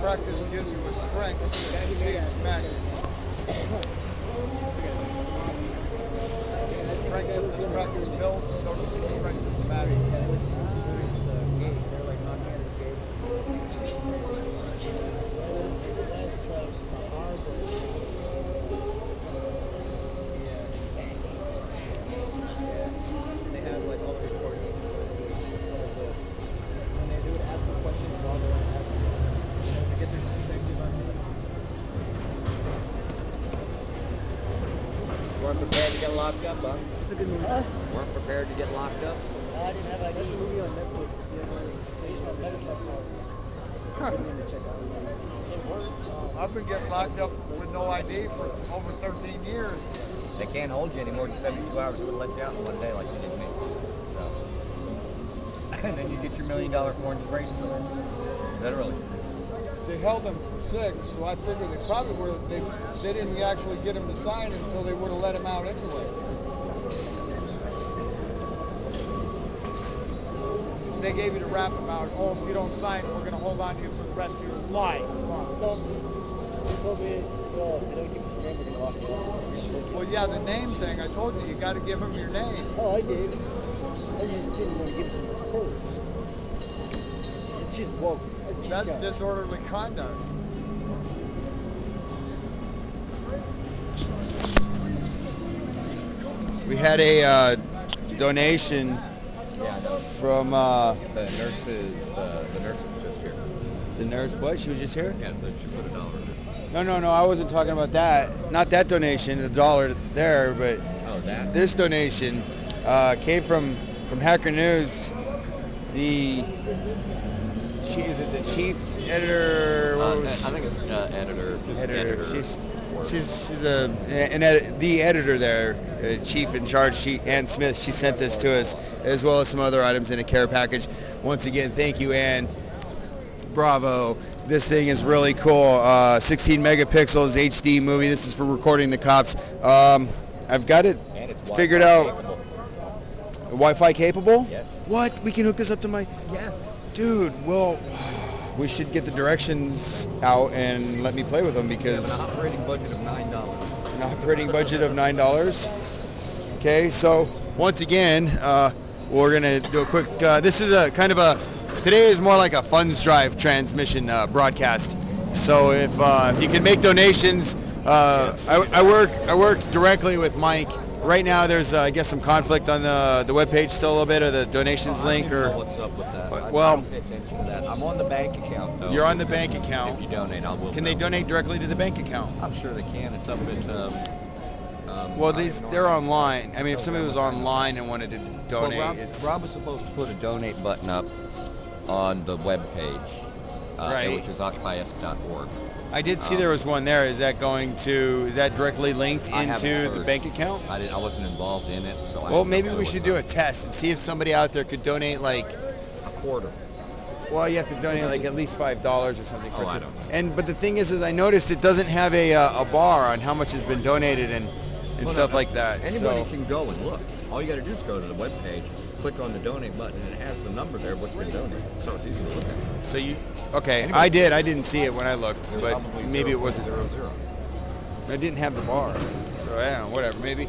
practice gives you a strength that James mentioned. The strength of this practice builds, so does the strength of the battery. Yeah, they went to Tim gate. They're like non-Hannah's gate. They have like all the recordings. So when they do it, ask them questions while they're asking to get their perspective on things. Weren't prepared to get locked up, huh? It's a good movie. Weren't prepared to get locked up? I didn't have That's a movie on Netflix. If you ever say it's called Megacat Causes. It's a good movie to check out. It worked. I've been getting locked up with no ID for over 13 years. They can't hold you any more than 72 hours. It would let you out in one day like you did me. So. And then you get your $1 million orange bracelet. Literally. They held him for 6, so I figured they probably were. They didn't actually get him to sign until they would have let him out anyway. They gave you the rap about, oh, if you don't sign, we're going to hold on to you for the rest of your life. No, they told me, well, if you don't give us your name, we're going to lock you up. Well, yeah, the name thing, I told you got to give him your name. Oh, I did. I just didn't want to give it to them first. It's just woke. That's disorderly conduct. We had a donation from the nurse was just here. The nurse, what? She was just here? Yeah, but she put $1 in it. No, I wasn't talking about that. Not that donation, the $1 there, but that? This donation came from Hacker News. Is it the chief editor? I think it's editor. Editor. She's the editor there, chief in charge. Ann Smith. She sent this to us, as well as some other items in a care package. Once again, thank you, Ann. Bravo. This thing is really cool. 16 megapixels HD movie. This is for recording the cops. I've got it figured out. Wi-Fi capable? Yes. What? We can hook this up to my... Yes. Dude, well, we should get the directions out and let me play with them because... An operating budget of $9. An operating budget of $9. Okay, so once again, we're going to do a quick... this is a kind of a... Today is more like a funds drive transmission broadcast. So if you can make donations, I work directly with Mike. Right now, there's I guess some conflict on the webpage still a little bit, or the donations link, or what's up with that? Well, pay attention to that. I'm on the bank account. Though. You're on the bank account. If you donate, I will. Can they donate directly to the bank account? I'm sure they can. It's up at. Well, they're online. I mean, if somebody was online and wanted to donate, well, Rob was supposed to put a donate button up on the web page, right, which is OccupySFTV.org. I did see there was one there. Is that directly linked into the bank account? I wasn't involved in it, so. Well, maybe we should do a test and see if somebody out there could donate like a quarter. Well, you have to donate like at least $5 or something for it. I don't know. But the thing is I noticed it doesn't have a bar on how much has been donated and stuff like that. Anybody can go and look. All you got to do is go to the web page, click on the donate button, and it has the number there of what's been donated. So it's easy to look at. So okay, I didn't see it when I looked, but maybe it wasn't 00. I didn't have the bar, so I don't know, whatever. Maybe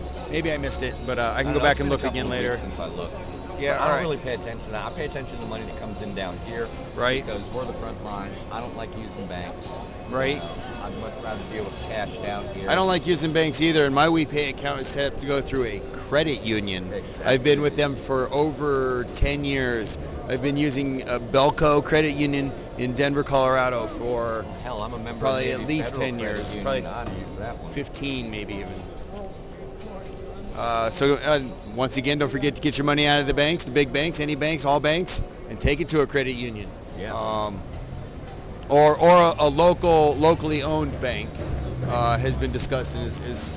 I missed it, but I can go back and look again later. Since I looked. Yeah, I don't really pay attention to that. I pay attention to the money that comes in down here. Right. Because we're the front lines. I don't like using banks. Right. I'd much rather deal with cash down here. I don't like using banks either, and my WePay account is set up to go through a credit union. Exactly. I've been with them for over 10 years. I've been using a Belco Credit Union in Denver, Colorado for hell, I'm a member probably of at least 10 years, probably use that one. 15 maybe even. Once again, don't forget to get your money out of the banks, the big banks, any banks, all banks, and take it to a credit union. Yeah. Or a locally owned bank has been discussed and is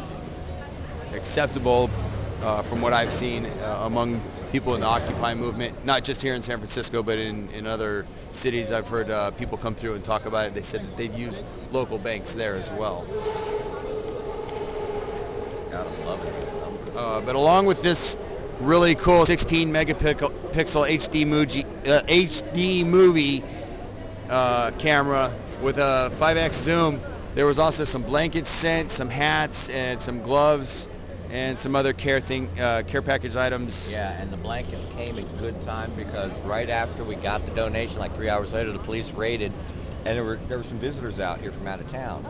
acceptable from what I've seen among people in the Occupy movement, not just here in San Francisco, but in other cities. I've heard people come through and talk about it. They said that they've used local banks there as well. Gotta love it. But along with this really cool 16 megapixel HD movie camera, with a 5X zoom. There was also some blankets sent, some hats, and some gloves, and some other care package items. Yeah, and the blankets came in good time because right after we got the donation, like 3 hours later, the police raided, and there were some visitors out here from out of town.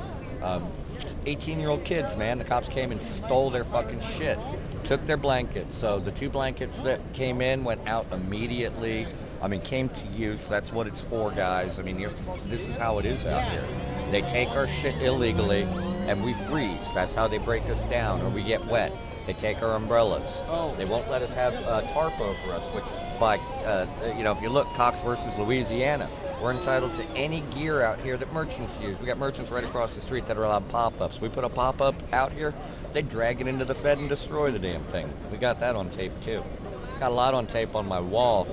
18-year-old kids, man. The cops came and stole their fucking shit, took their blankets. So the 2 blankets that came in went out immediately. I mean, came to use. That's what it's for, guys. I mean, this is how it is out here. They take our shit illegally, and we freeze. That's how they break us down, or we get wet. They take our umbrellas. Oh. They won't let us have tarp over us, which, by, if you look, Cox versus Louisiana, we're entitled to any gear out here that merchants use. We got merchants right across the street that are allowed pop-ups. We put a pop-up out here, they drag it into the Fed and destroy the damn thing. We got that on tape, too. Got a lot on tape on my wall,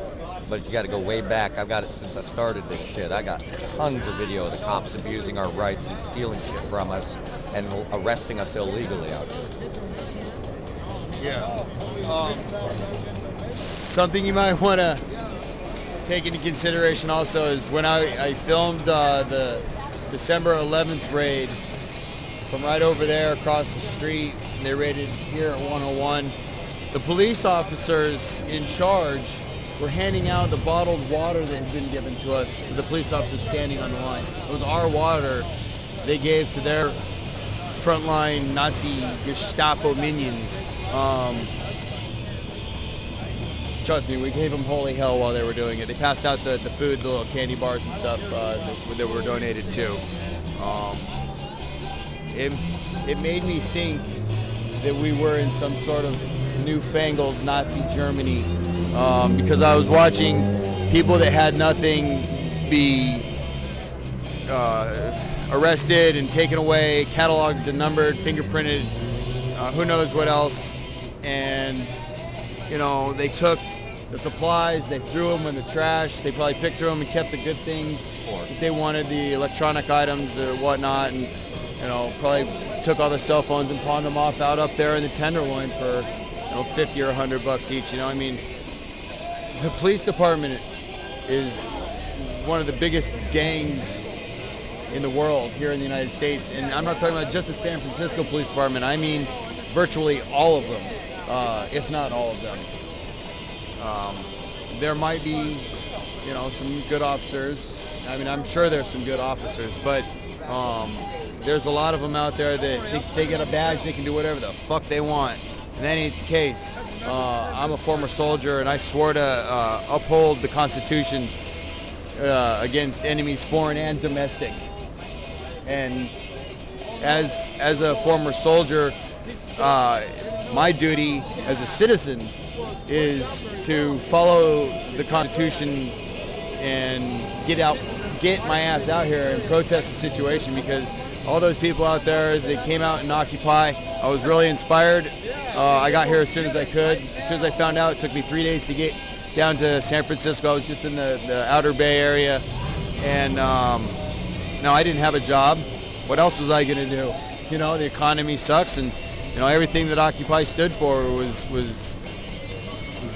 but you got to go way back. I've got it since I started this shit. I got tons of video of the cops abusing our rights and stealing shit from us and arresting us illegally out here. Yeah. Something you might want to take into consideration also is when I filmed the December 11th raid from right over there across the street, and they raided here at 101. The police officers in charge were handing out the bottled water that had been given to us to the police officers standing on the line. It was our water they gave to their frontline Nazi Gestapo minions. Trust me, we gave them holy hell while they were doing it. They passed out the food, the little candy bars and stuff that were donated to. It made me think that we were in some sort of newfangled Nazi Germany, because I was watching people that had nothing be arrested and taken away, cataloged and numbered, fingerprinted, who knows what else. And, they took the supplies, they threw them in the trash. They probably picked through them and kept the good things if they wanted, the electronic items or whatnot, and, probably took all their cell phones and pawned them off out up there in the Tenderloin for, 50 or $100 each. I mean, the police department is one of the biggest gangs in the world here in the United States. And I'm not talking about just the San Francisco Police Department. I mean virtually all of them, if not all of them. There might be, some good officers. I mean, I'm sure there's some good officers, but there's a lot of them out there that think they get a badge, they can do whatever the fuck they want. And that ain't the case. I'm a former soldier, and I swore to uphold the Constitution against enemies foreign and domestic. And as a former soldier, my duty as a citizen is to follow the Constitution and get my ass out here and protest the situation, because all those people out there that came out and Occupy, I was really inspired. I got here as soon as I could. As soon as I found out, it took me 3 days to get down to San Francisco. I was just in the Outer Bay area, and no, I didn't have a job. What else was I going to do? The economy sucks, and everything that Occupy stood for was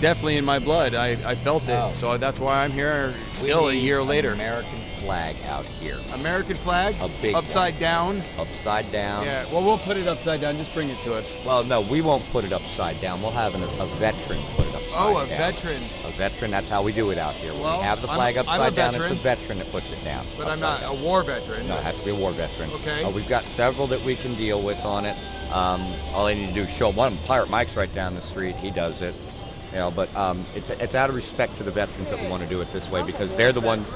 definitely in my blood. I felt it, so that's why I'm here still a year later. American flag out here. American flag? A big upside down? Upside down. Yeah, well, we'll put it upside down. Just bring it to us. Well, no, we won't put it upside down. We'll have a veteran put it upside down. Oh, a veteran. A veteran, that's how we do it out here. When we have the flag upside down, it's a veteran that puts it down. But I'm not a war veteran. No, it has to be a war veteran. Okay. We've got several that we can deal with on it. All I need to do is show one. Pirate Mike's right down the street. He does it. But it's out of respect to the veterans that we want to do it this way, because they're the ones.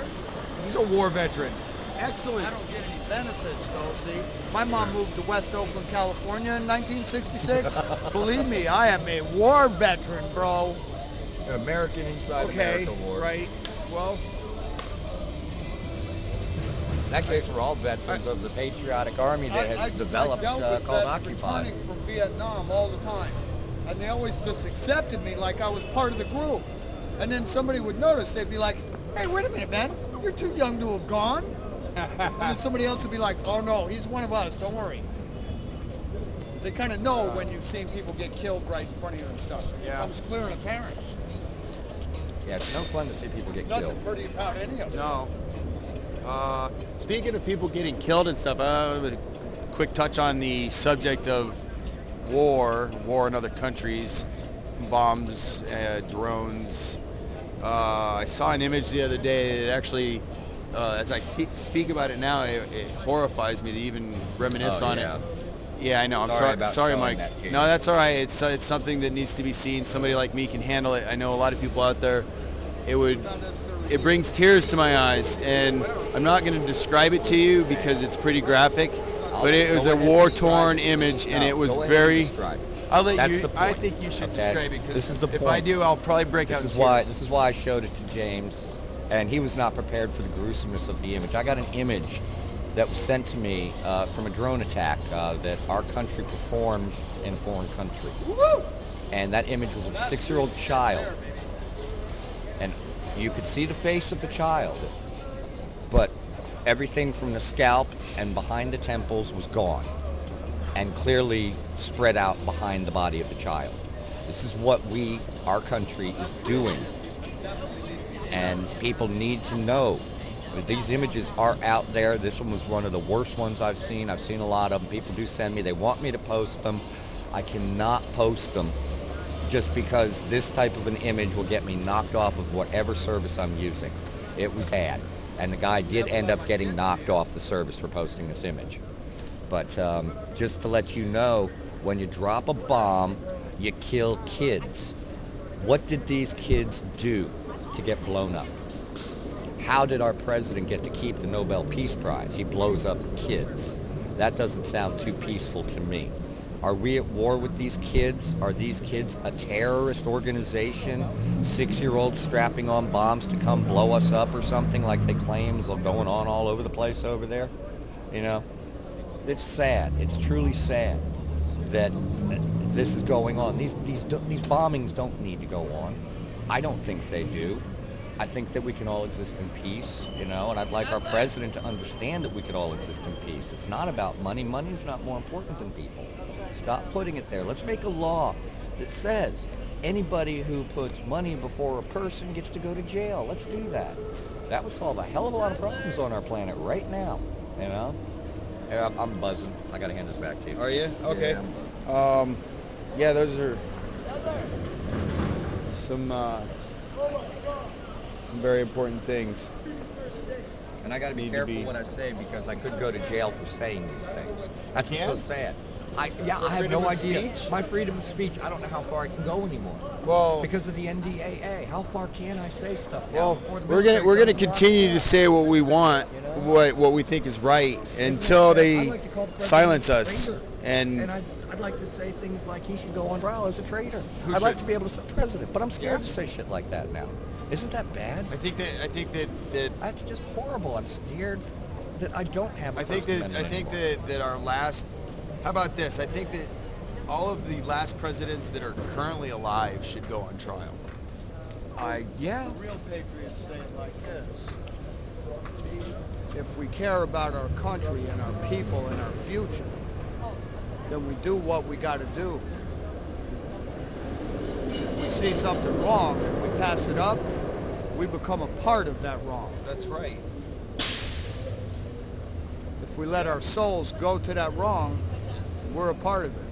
He's a war veteran. Excellent. I don't get any benefits, though, see? My mom moved to West Oakland, California in 1966. Believe me, I am a war veteran, bro. American inside America war. Right. Well, in that case, we're all veterans of the patriotic army that has developed I dealt with called vets Occupy. returning from Vietnam all the time. And they always just accepted me like I was part of the group. And then somebody would notice, they'd be like, hey, wait a minute, man, you're too young to have gone. And then somebody else would be like, oh no, he's one of us, don't worry. They kind of know when you've seen people get killed right in front of you and stuff. It becomes clear and apparent. Yeah, it's no fun to see people get There's killed. nothing pretty about any of it. No. Speaking of people getting killed and stuff, a quick touch on the subject of war in other countries, bombs, drones. I saw an image the other day that actually, as I speak about it now, it horrifies me to even reminisce on it. Yeah, I know. I'm sorry, Mike. No, that's all right. It's something that needs to be seen. Somebody like me can handle it. I know a lot of people out there. It brings tears to my eyes, and I'm not going to describe it to you because it's pretty graphic. But it was a war-torn image, and it was very. I'll let you. I think you should describe it because if I do, I'll probably break out in tears. This is why I showed it to James, and he was not prepared for the gruesomeness of the image. I got an image that was sent to me from a drone attack that our country performed in a foreign country. And that image was of a 6-year-old child. And you could see the face of the child, but everything from the scalp and behind the temples was gone and clearly spread out behind the body of the child. This is what our country is doing. And people need to know. These images are out there. This one was one of the worst ones I've seen. I've seen a lot of them. People do send me. They want me to post them. I cannot post them just because this type of an image will get me knocked off of whatever service I'm using. It was bad. And the guy did end up getting knocked off the service for posting this image. But just to let you know, when you drop a bomb, you kill kids. What did these kids do to get blown up? How did our president get to keep the Nobel Peace Prize? He blows up kids. That doesn't sound too peaceful to me. Are we at war with these kids? Are these kids a terrorist organization? 6-year-olds strapping on bombs to come blow us up or something like they claim is going on all over the place over there? You know, it's sad. It's truly sad that this is going on. These bombings don't need to go on. I don't think they do. I think that we can all exist in peace, you know, and I'd like our president to understand that we could all exist in peace. It's not about money. Money is not more important than people. Stop putting it there. Let's make a law that says anybody who puts money before a person gets to go to jail. Let's do that. That would solve a hell of a lot of problems on our planet right now, you know. Yeah, I'm buzzing. I got to hand this back to you. Are you? Okay. Yeah, those are some very important things. And I got to be careful what I say because I could go to jail for saying these things. That's what's so sad. I have no idea. My freedom of speech, I don't know how far I can go anymore. Well, because of the NDAA, how far can I say stuff now? Well, we're gonna continue to say what we want, what we think is right, until they silence us. And I'd like to say things like he should go on trial as a traitor. I'd like to be able to say president, but I'm scared to say shit like that now. Isn't that bad? I think that that's just horrible. I'm scared that I don't have. I think that our last. How about this? I think that all of the last presidents that are currently alive should go on trial. The real patriots say it like this. If we care about our country and our people and our future, then we do what we got to do. If we see something wrong and we pass it up, we become a part of that wrong. That's right. If we let our souls go to that wrong, we're a part of it.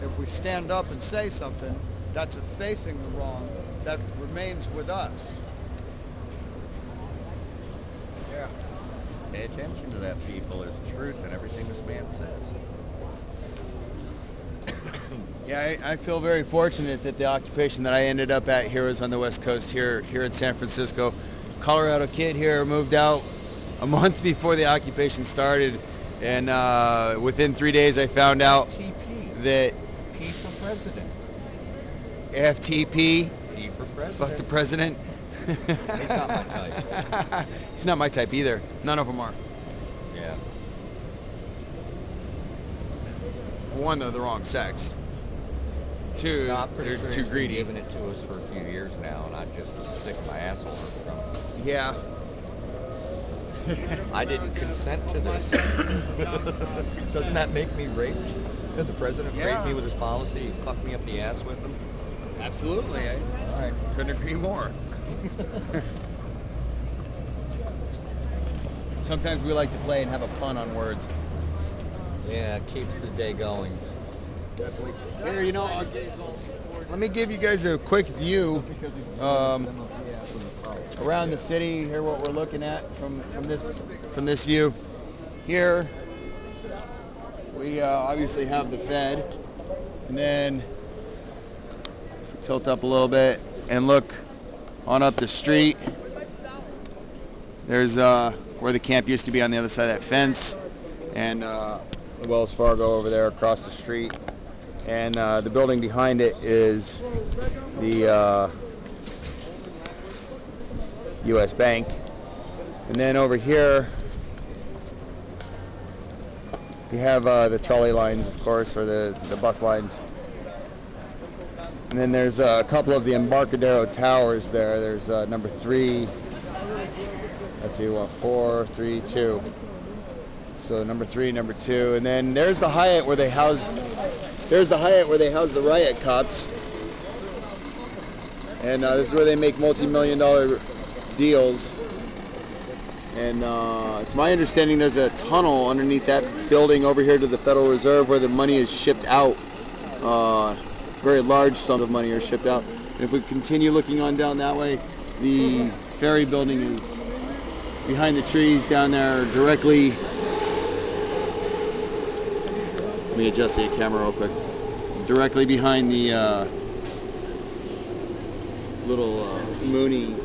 If we stand up and say something that's facing the wrong, that remains with us. Yeah. Pay attention to that, people. There's truth in everything this man says. Yeah, I feel very fortunate that the occupation that I ended up at here was on the West Coast, here in San Francisco. Colorado kid here, moved out a month before the occupation started, and within 3 days I found out that P for president. FTP. P for president. Fuck the president. He's not my type. He's not my type either. None of them are. Yeah. One, they're the wrong sex. Two, they're too greedy. They've been giving it to us for a few years now, and I'm just sick of my asshole from it. Yeah. I didn't consent to this. Doesn't that make me raped? Did the president rape me with his policy? He fucked me up the ass with him? Absolutely. All right. Couldn't agree more. sometimes we like to play and have a pun on words. Yeah, it keeps the day going. Definitely. Here, you know, let me give you guys a quick view around the city. Here, what we're looking at from this view. Here, we obviously have the Fed, and then if we tilt up a little bit and look on up the street, there's where the camp used to be on the other side of that fence, and Wells Fargo over there across the street. And the building behind it is the U.S. Bank. And then over here, you have the trolley lines, of course, or the bus lines. And then there's a couple of the Embarcadero Towers there. There's number 3. Let's see, 4, 3, 2. So number 3, number 2. And then there's the Hyatt where they house... There's the Hyatt where they house the riot cops. And this is where they make multi-million-dollar deals. And it's my understanding there's a tunnel underneath that building over here to the Federal Reserve where the money is shipped out. Very large sums of money are shipped out. And if we continue looking on down that way, the ferry building is behind the trees down there directly. Let me adjust the camera real quick. Directly behind the little Mooney.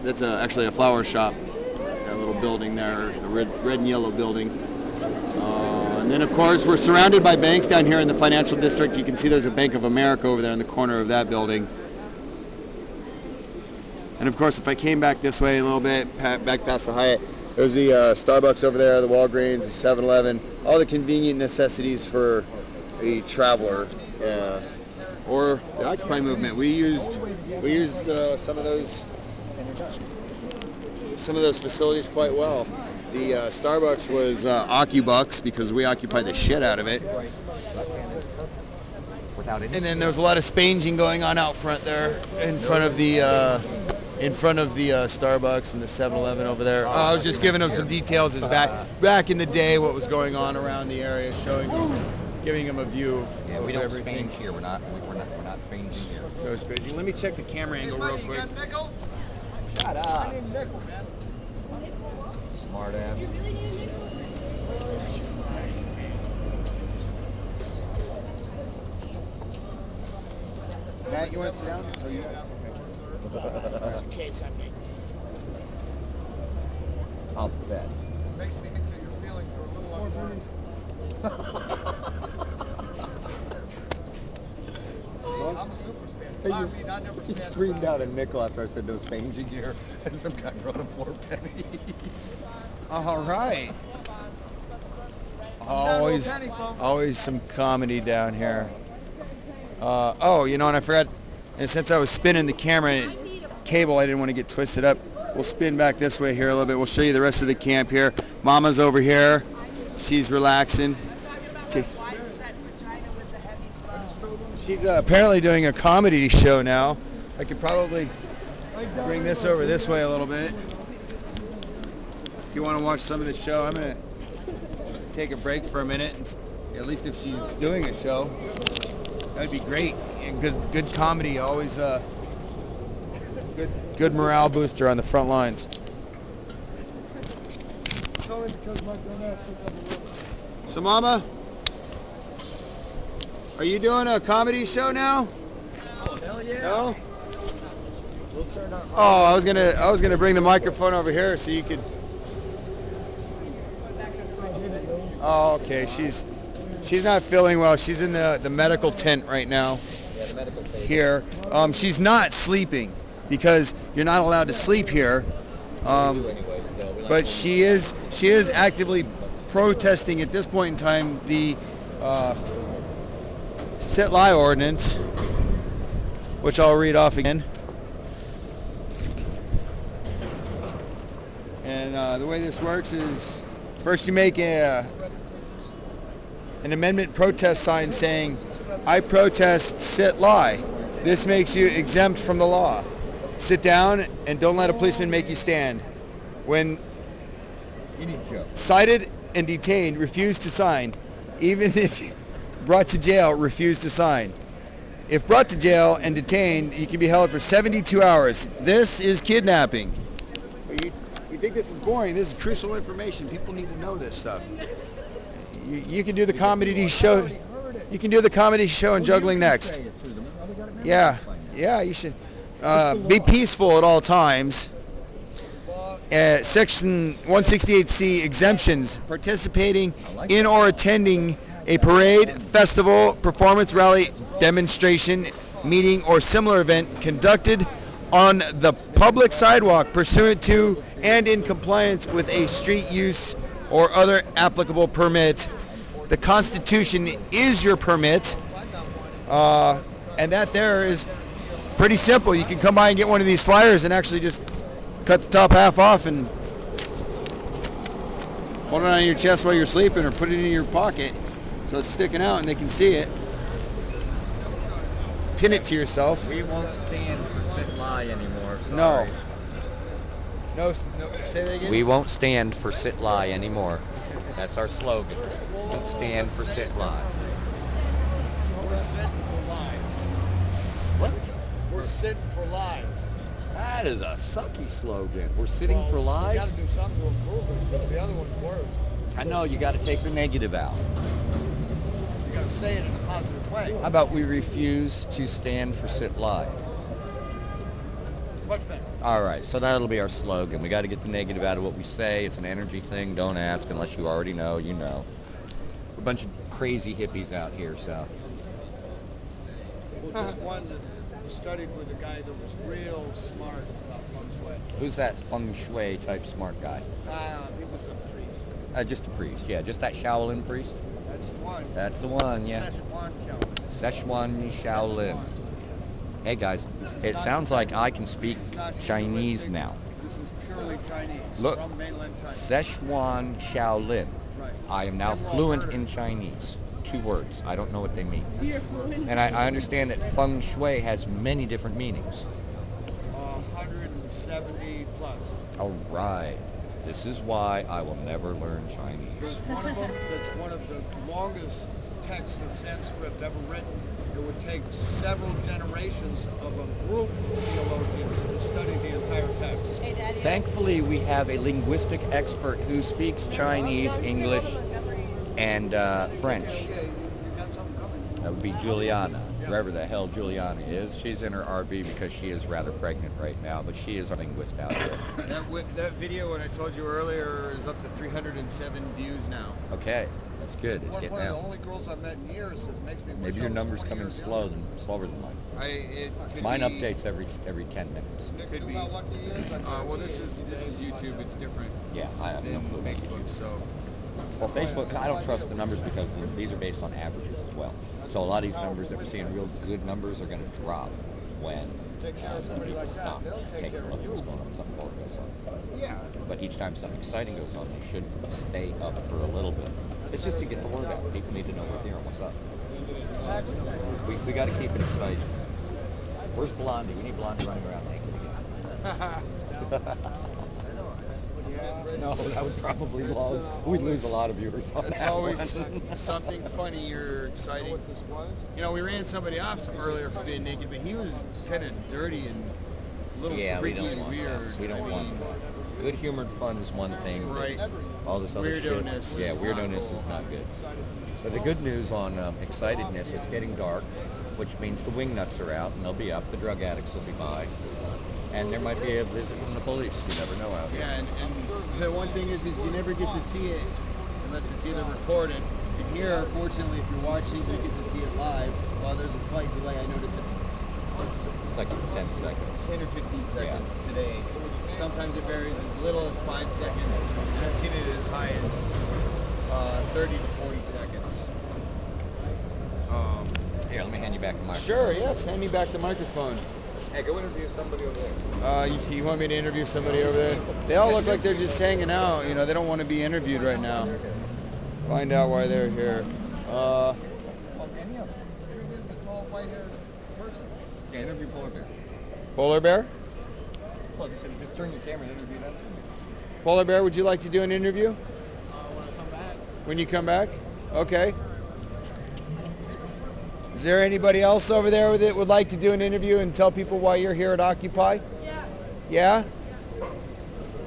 That's actually a flower shop. That little building there, the red and yellow building. And then, of course, we're surrounded by banks down here in the financial district. You can see there's a Bank of America over there in the corner of that building. And, of course, if I came back this way a little bit, back past the Hyatt, there's the Starbucks over there, the Walgreens, the 7-Eleven, all the convenient necessities for a traveler, or the Occupy movement. We used some of those facilities quite well. The Starbucks was OccuBucks because we occupied the shit out of it. And then there was a lot of spanging going on out front there, in front of the Starbucks and the 7-Eleven over there. I was just giving them some details as back in the day what was going on around the area, giving them a view of we don't everything. spange here. We're not spanging here. No spanging. Let me check the camera angle real quick. Shut up. Smart ass. Matt, you want to sit down? Just in case I make. I'll bet. Makes me think that your feelings are a little unwarranted. I'm a super fan. He screamed out a nickel after I said no spanging here, and some guy brought him 4 pennies. All right. Always some comedy down here. Oh, you know, and I forgot, and since I was spinning the camera cable, I didn't want to get twisted up. We'll spin back this way here a little bit. We'll show you the rest of the camp here. Mama's over here. She's relaxing. She's apparently doing a comedy show now. I could probably bring this over this way a little bit. If you want to watch some of the show, I'm going to take a break for a minute. At least if she's doing a show, that'd be great. And good comedy, always good morale booster on the front lines. So, Mama, are you doing a comedy show now? Oh, hell yeah. No? Oh, I was gonna bring the microphone over here so you could. Oh, okay. She's not feeling well. She's in the medical tent right now. Yeah, the medical tent. Here, she's not sleeping because you're not allowed to sleep here. But she is actively protesting at this point in time the sit-lie ordinance, which I'll read off again. And the way this works is, first you make an amendment protest sign saying, "I protest sit-lie. This makes you exempt from the law. Sit down and don't let a policeman make you stand. When You need Joe. Cited and detained, refused to sign. Even if brought to jail, refused to sign. If brought to jail and detained, you can be held for 72 hours. This is kidnapping. You think this is boring? This is crucial information. People need to know this stuff. You can do the comedy show. You can do the comedy show and juggling next. Yeah, you should. Be peaceful at all times. Section 168C exemptions: participating in or attending a parade, festival, performance, rally, demonstration, meeting, or similar event conducted on the public sidewalk pursuant to and in compliance with a street use or other applicable permit. The Constitution is your permit, and that there is pretty simple. You can come by and get one of these flyers and actually just cut the top half off and hold it on your chest while you're sleeping, or put it in your pocket so it's sticking out and they can see it. Pin it to yourself. We won't stand for sit lie anymore. Sorry. No, say that again. We won't stand for sit lie anymore. That's our slogan. Don't stand for sit lie. We're sitting for lies. What? We're sitting for lies. That is a sucky slogan. We're sitting for You lies. got to do something to improve it, because the other one's worse. I know, you got to take the negative out. You got to say it in a positive way. How about we refuse to stand for sit lie? Much better. All right, so that'll be our slogan. We got to get the negative out of what we say. It's an energy thing. Don't ask unless you already know. You know. We're a bunch of crazy hippies out here, so. Well, just one that studied with a guy that was real smart about feng shui. Who's that feng shui type smart guy? He was a priest. Just a priest, yeah. Just that Shaolin priest? That's the one. That's the one, yeah. Szechuan Shaolin. Szechuan Shaolin. Hey guys, it sounds like I can speak Chinese now. This is purely Chinese. Look, From mainland China. Szechuan Shaolin. Right. I am now fluent in Chinese. 2 words. I don't know what they mean. And I understand that feng shui has many different meanings. 170 plus. All right. This is why I will never learn Chinese. There's one of them that's one of the longest texts of Sanskrit ever written. It would take several generations of a group of theologians to study the entire text. Hey, Daddy. Thankfully, we have a linguistic expert who speaks Chinese, English, and French. Yeah, you got something coming. That would be Juliana, wherever the hell Juliana is. She's in her RV because she is rather pregnant right now, but she is a linguist out there. That video, what I told you earlier, is up to 307 views now. Okay, that's good. It's One getting of the out. only girls I've met in years that makes me wish Maybe I your was numbers 20 come in years slower younger. than mine. It could Mine be, updates every 10 minutes. Nick, could you be. know how lucky he is? I Well, this is YouTube. It's different Yeah, I have no than clue. Facebook. So Well, Facebook, I don't trust the numbers because these are based on averages as well. So a lot of these numbers that we're seeing, real good numbers, are going to drop when Take care of the somebody people like that. stop They'll take taking care a look of at what's you. going on, something more goes on. yeah, But each time something exciting goes on, they should stay up for a little bit. It's just to get the word out. People need to know we're here and what's up. Tax number. We got to keep it exciting. Where's Blondie? We need Blondie running around naked again. No, that would probably we'd lose a lot of viewers on it's that always one. something funny or exciting. What this was? You know, we ran somebody off earlier for being naked, but he was kind of dirty and a little Yeah, we freaky don't and want weird. that. We don't want that. Good humored fun is one thing, but Right. all this other Weirdo-ness shit. Yeah, is not weirdo-ness cool. is not good. But the good news on excitedness, it's getting dark, which means the wing nuts are out and they'll be up. The drug addicts will be by. And there might be a visit from the police. You never know out here. Yeah, and the one thing is you never get to see it unless it's either recorded. And here, unfortunately, if you're watching, you get to see it live. While there's a slight delay, I notice it's It's like 10 seconds. 10 or 15 seconds today. Sometimes it varies as little as 5 seconds, and I've seen it as high as 30 to 40 seconds. Here, let me hand you back the microphone. Sure, yes. Hand me back the microphone. Hey, go interview somebody over there. You want me to interview somebody over there? They all look like they're just hanging out. You know, they don't want to be interviewed right now. Find out why they're here. Well, any of them. Interview the tall white-haired person. Yeah, interview Polar Bear. Polar bear? Well, just turn your camera and interview them. Polar Bear, would you like to do an interview? When I come back. When you come back? Okay. Is there anybody else over there that would like to do an interview and tell people why you're here at Occupy? Yeah. Yeah?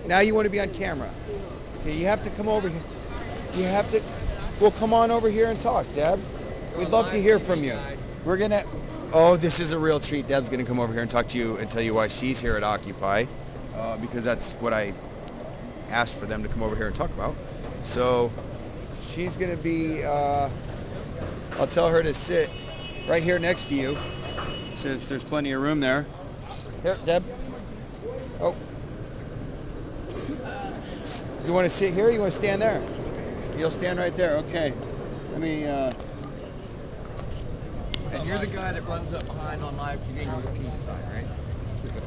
Now you want to be on camera. Okay, you have to come over here. You have to, well, come on over here and talk, Deb. We'd love to hear from you. We're gonna, oh, this is a real treat. Deb's gonna come over here and talk to you and tell you why she's here at Occupy, because that's what I asked for them to come over here and talk about. So she's gonna be, I'll tell her to sit right here next to you, since there's plenty of room there. Here, Deb. Oh. You want to sit here or you want to stand there? You'll stand right there, okay. Let me, And you're the guy that runs up behind on live TV and goes peace sign, right? you can,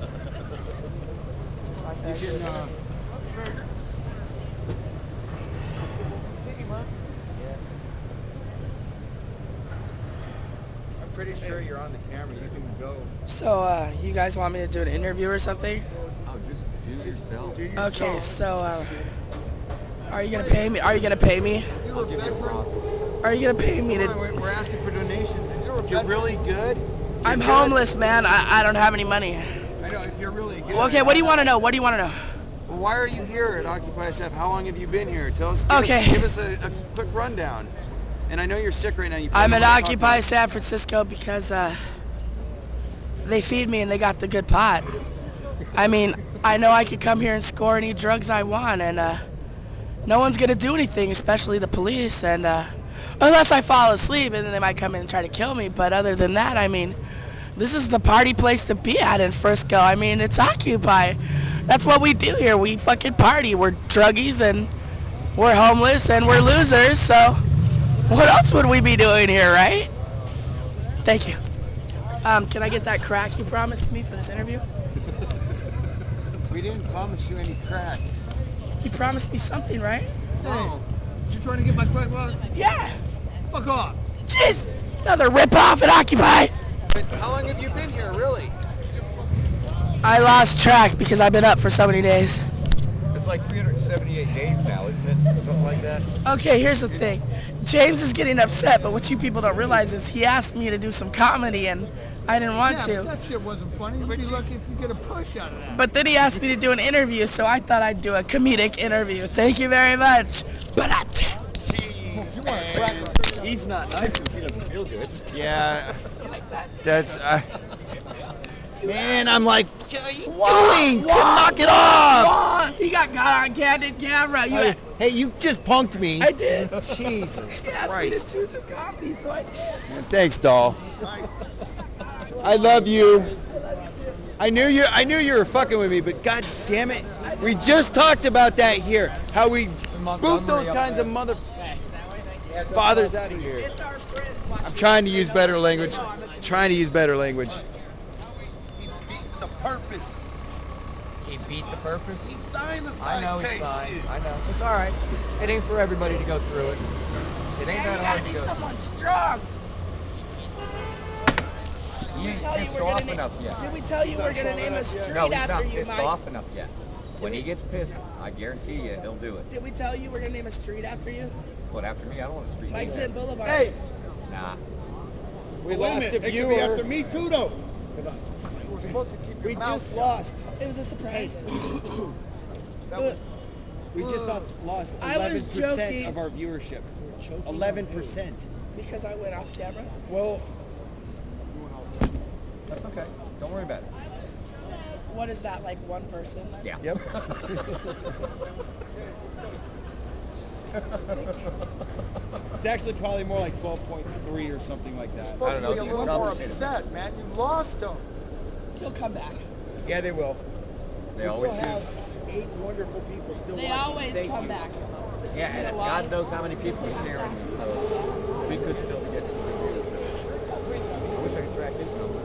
I'm pretty sure you're on the camera. You can go. So, you guys want me to do an interview or something? Oh, just do yourself. Do yourself. Okay, so, are you gonna pay me? Are you gonna pay me? I'll give you a rock. Are you gonna pay me to? We're asking for donations. If you're really good. I'm homeless, man. I don't have any money. I know, if you're really good. Okay, what do you want to know? What do you want to know? Well, why are you here at OccupySF? How long have you been here? Tell us. Give us a quick rundown. And I know you're sick right now. I'm at Occupy San Francisco because they feed me and they got the good pot. I mean, I know I could come here and score any drugs I want, and no one's gonna do anything, especially the police. And unless I fall asleep, and then they might come in and try to kill me. But other than that, I mean, this is the party place to be at in Frisco. I mean, it's Occupy. That's what we do here. We fucking party. We're druggies and we're homeless and we're losers. So what else would we be doing here, right? Thank you. Can I get that crack you promised me for this interview? We didn't promise you any crack. You promised me something, right? Hey, you trying to get my crack wallet? Yeah. Fuck off. Jeez, another rip-off at Occupy. But how long have you been here, really? I lost track because I've been up for so many days. It's like 378 days now, isn't it? Something like that. Okay, here's the thing. James is getting upset, but what you people don't realize is he asked me to do some comedy, and I didn't want Yeah, to. but that shit wasn't funny. You'd be lucky if you get a push out of that. But then he asked me to do an interview, so I thought I'd do a comedic interview. Thank you very much. But He's not nice because he doesn't feel good. Yeah. That's. Man, I'm like, what are you doing? Knock it off! he got on candid camera. Hey, you just punked me. I did. Jesus He asked me Christ. to do some comedy, so I did. Thanks, doll. I love you. I knew you were fucking with me, but god damn it. We just talked about that here. How we boot those kinds of mother fathers out of here. I'm trying to use better language. Trying to use better language. He beat the purpose. He beat the purpose? He signed the I know he signed. I know. It's all right. It ain't for everybody to go through it. It ain't that hard to go. Someone strong. You ain't pissed off enough yet. Did we tell you we're gonna name a street No, he's after not you, pissed Mike? off enough yet. When he gets pissed, I guarantee you he'll do it. Did we tell you we're gonna name a street after you? What, after me? I don't want a street Mike name. Zint Boulevard. Hey, Nah. We lost a it could be viewer. after me too, though. We're supposed to keep your We mouth just shut. lost. It was a surprise. That was. We just lost I was 11% joking. of our viewership. 11%. Because I went off camera. Well, That's okay. Don't worry about it. What is that, like one person? Yeah. yep. It's actually probably more like 12.3 or something like that. Supposed I don't to be know, a it's little more complicated. upset, man. You lost him. He'll come back. Yeah, they will. They We always still do. have 8 wonderful people still They watching. always Thank come you. back. Yeah, and know why? God knows how many people are sharing this, so we could still be getting some good views. I wish I could track his numbers,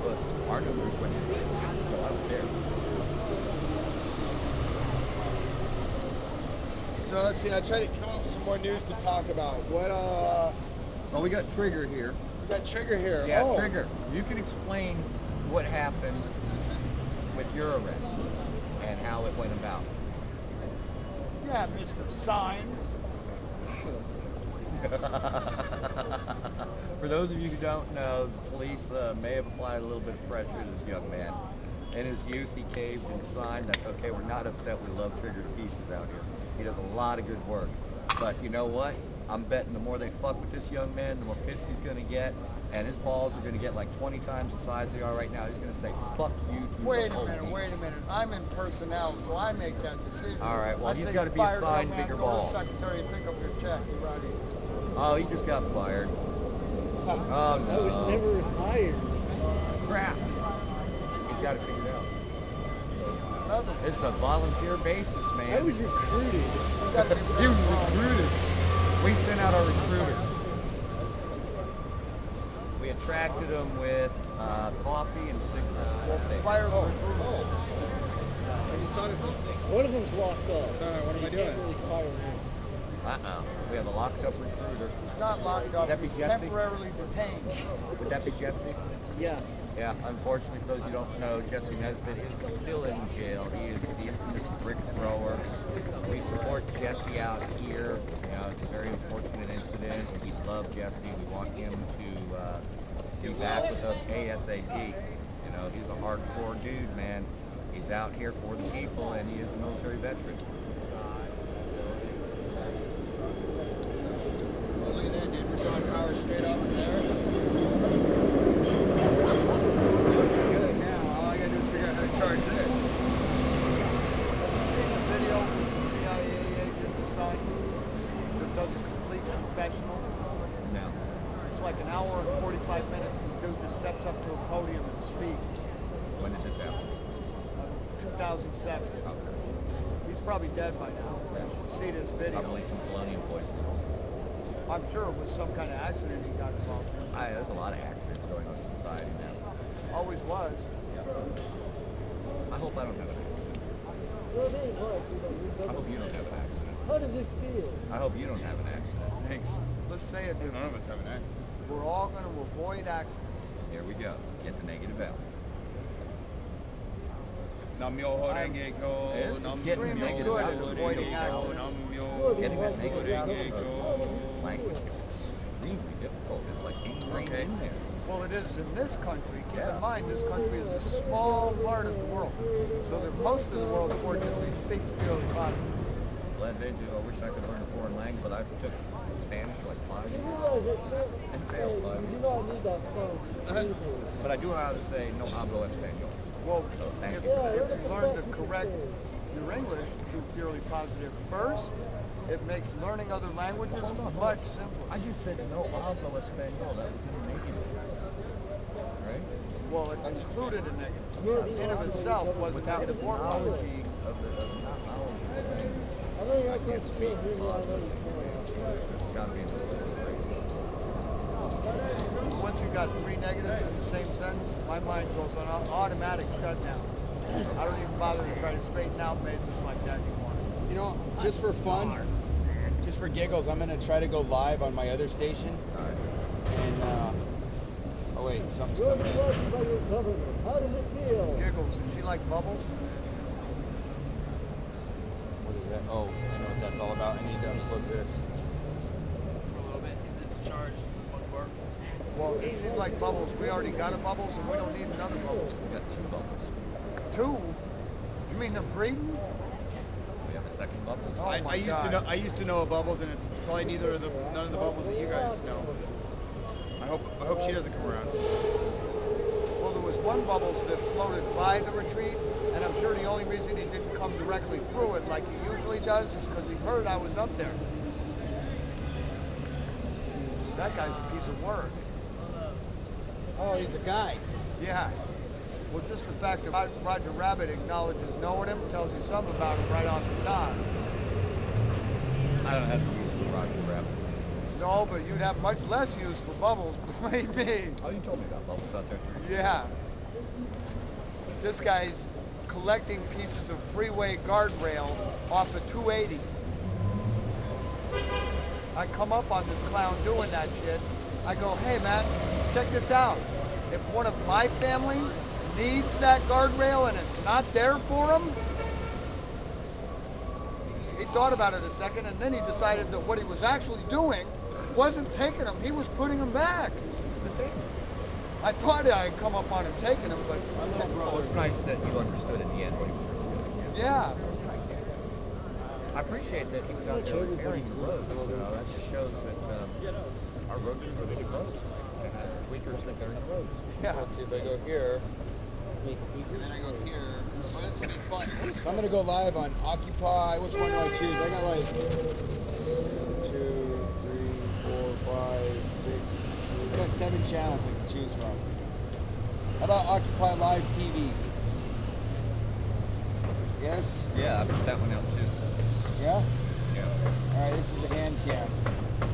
but our numbers went in, so I don't care. So let's see. I tried to come up with some more news to talk about. What Well, we got Trigger here. we got Trigger here. Yeah, Oh. Trigger. You can explain what happened with your arrest and how it went about. Yeah, Mr. Sign. For those of you who don't know, the police may have applied a little bit of pressure to this young man. In his youth, he caved and signed. That's okay. We're not upset. We love Trigger to pieces out here. He does a lot of good work. But you know what? I'm betting the more they fuck with this young man, the more pissed he's going to get. And his balls are going to get like 20 times the size they are right now. He's going to say, fuck you to Wait the a minute, police. wait a minute. I'm in personnel, so I make that decision. All right, well, I he's say gotta be fire assigned young man, bigger go to balls. the secretary and pick up your check. You're out of here. Oh, he just got fired. Oh, no. I was never hired. Crap. He's got it figured out. Another one. It's a volunteer basis, man. I was recruited. You gotta be He was very recruited. We sent out our recruiters. We attracted them with coffee and cigarettes. fire the recruiter. One of them's locked up. what am I You doing? can't really fire him. We have a locked up recruiter. He's not locked up. That be He's Jesse? temporarily detained. Would that be Jesse? Yeah. Yeah, unfortunately, for those who don't know, Jesse Nesbitt is still in jail. He is the infamous brick thrower. We support Jesse out here. You know, it's a very unfortunate incident. We love Jesse. We want him to be back with us ASAP. You know, he's a hardcore dude, man. He's out here for the people, and he is a military veteran. Look at that, dude. We're drawing power straight off from there. Good. Now, all I gotta do is figure out how to charge this. Seen the video with the CIA agent's son that does a complete confessional? No. It's like an hour and 45 minutes, and the dude just steps up to a podium and speaks. When did this happen? 2007. He's probably dead by now. You should see this video. Probably some polonium poisoning. I'm sure it was some kind of accident he got involved in. There's a lot of accidents going on in society now. Always was. I hope I don't have an accident. Well, they look, I hope you don't have an accident. How does it feel? I hope you don't have an accident. Thanks. Let's say it. None of us have an accident. We're all going to avoid accidents. Here we go. Get the negative out. Namyoho Renge Kyo, It's extremely Namyoho good at Renge avoiding Kyo, accidents. Namyoho Getting that negative out Renge Kyo. of language is extremely difficult. It's like ingrained in there. Well, it is in this country. Keep in mind, this country is a small part of the world. So that most of the world, fortunately, speaks purely positive. Glad they do. I wish I could learn a foreign language, but I took Spanish for like 5 You years. realize that, sir? And failed 5 You years. know I need that phone. But I do know how to say no hablo español. Well, So thank if, you for that. if you learn to correct your English to purely positive first, it makes learning other languages much simpler. I just said no hablo español. That was in negative. Right? Well, it included a negative. In of itself was Without the negative or positive. knowledge of the not knowledge of the language. I know I can't speak here, but I know you can. There's got to be a Once you got 3 negatives in the same sentence, my mind goes on automatic shutdown. I don't even bother to try to straighten out bases like that anymore. You know, just for fun, just for giggles, I'm gonna try to go live on my other station. And oh wait, something's You're coming in. trusted by your government. How does it feel? Giggles, does she like bubbles? What is that? Oh, I know what that's all about. I need to unplug this for a little bit because it's charged for the most part. Well, if she's like bubbles, we already got a bubbles and we don't need another bubbles. We got 2 bubbles. 2? You mean the breeding? We have a second bubble. Oh my I used God. to know. I used to know of bubbles, and it's probably none of the bubbles that you guys know. I hope she doesn't come around. Well, there was one bubbles that floated by the retreat, and I'm sure the only reason he didn't come directly through it like he usually does is because he heard I was up there. That guy's a piece of work. Oh, he's a guy. Yeah. Well, just the fact that Roger Rabbit acknowledges knowing him tells you something about him right off the top. I don't have to use the Roger Rabbit. No, but you'd have much less use for bubbles, believe me. Oh, you told me about bubbles out there. Yeah. This guy's collecting pieces of freeway guardrail off of 280. I come up on this clown doing that shit. I go, hey man, check this out. If one of my family needs that guardrail and it's not there for them, he thought about it a second, and then he decided that what he was actually doing wasn't taking them, he was putting them back. I thought I'd come up on him taking them, but Well, it's nice that you understood in the end what he was doing. yeah. I appreciate that he was out there repairing the roads. That just shows that our roads are really good roads. Tweakers that are in the roads. Yeah. Let's see if I go here. And then I go here. Well, this will be fun. So I'm gonna go live on Occupy. Which one do I choose? I got like 2, 3, 4, 5, 6. I got 7 channels I can choose from. How about Occupy Live TV? Yes? Yeah, I put that one out too. Yeah? Yeah. Alright, this is the hand cam.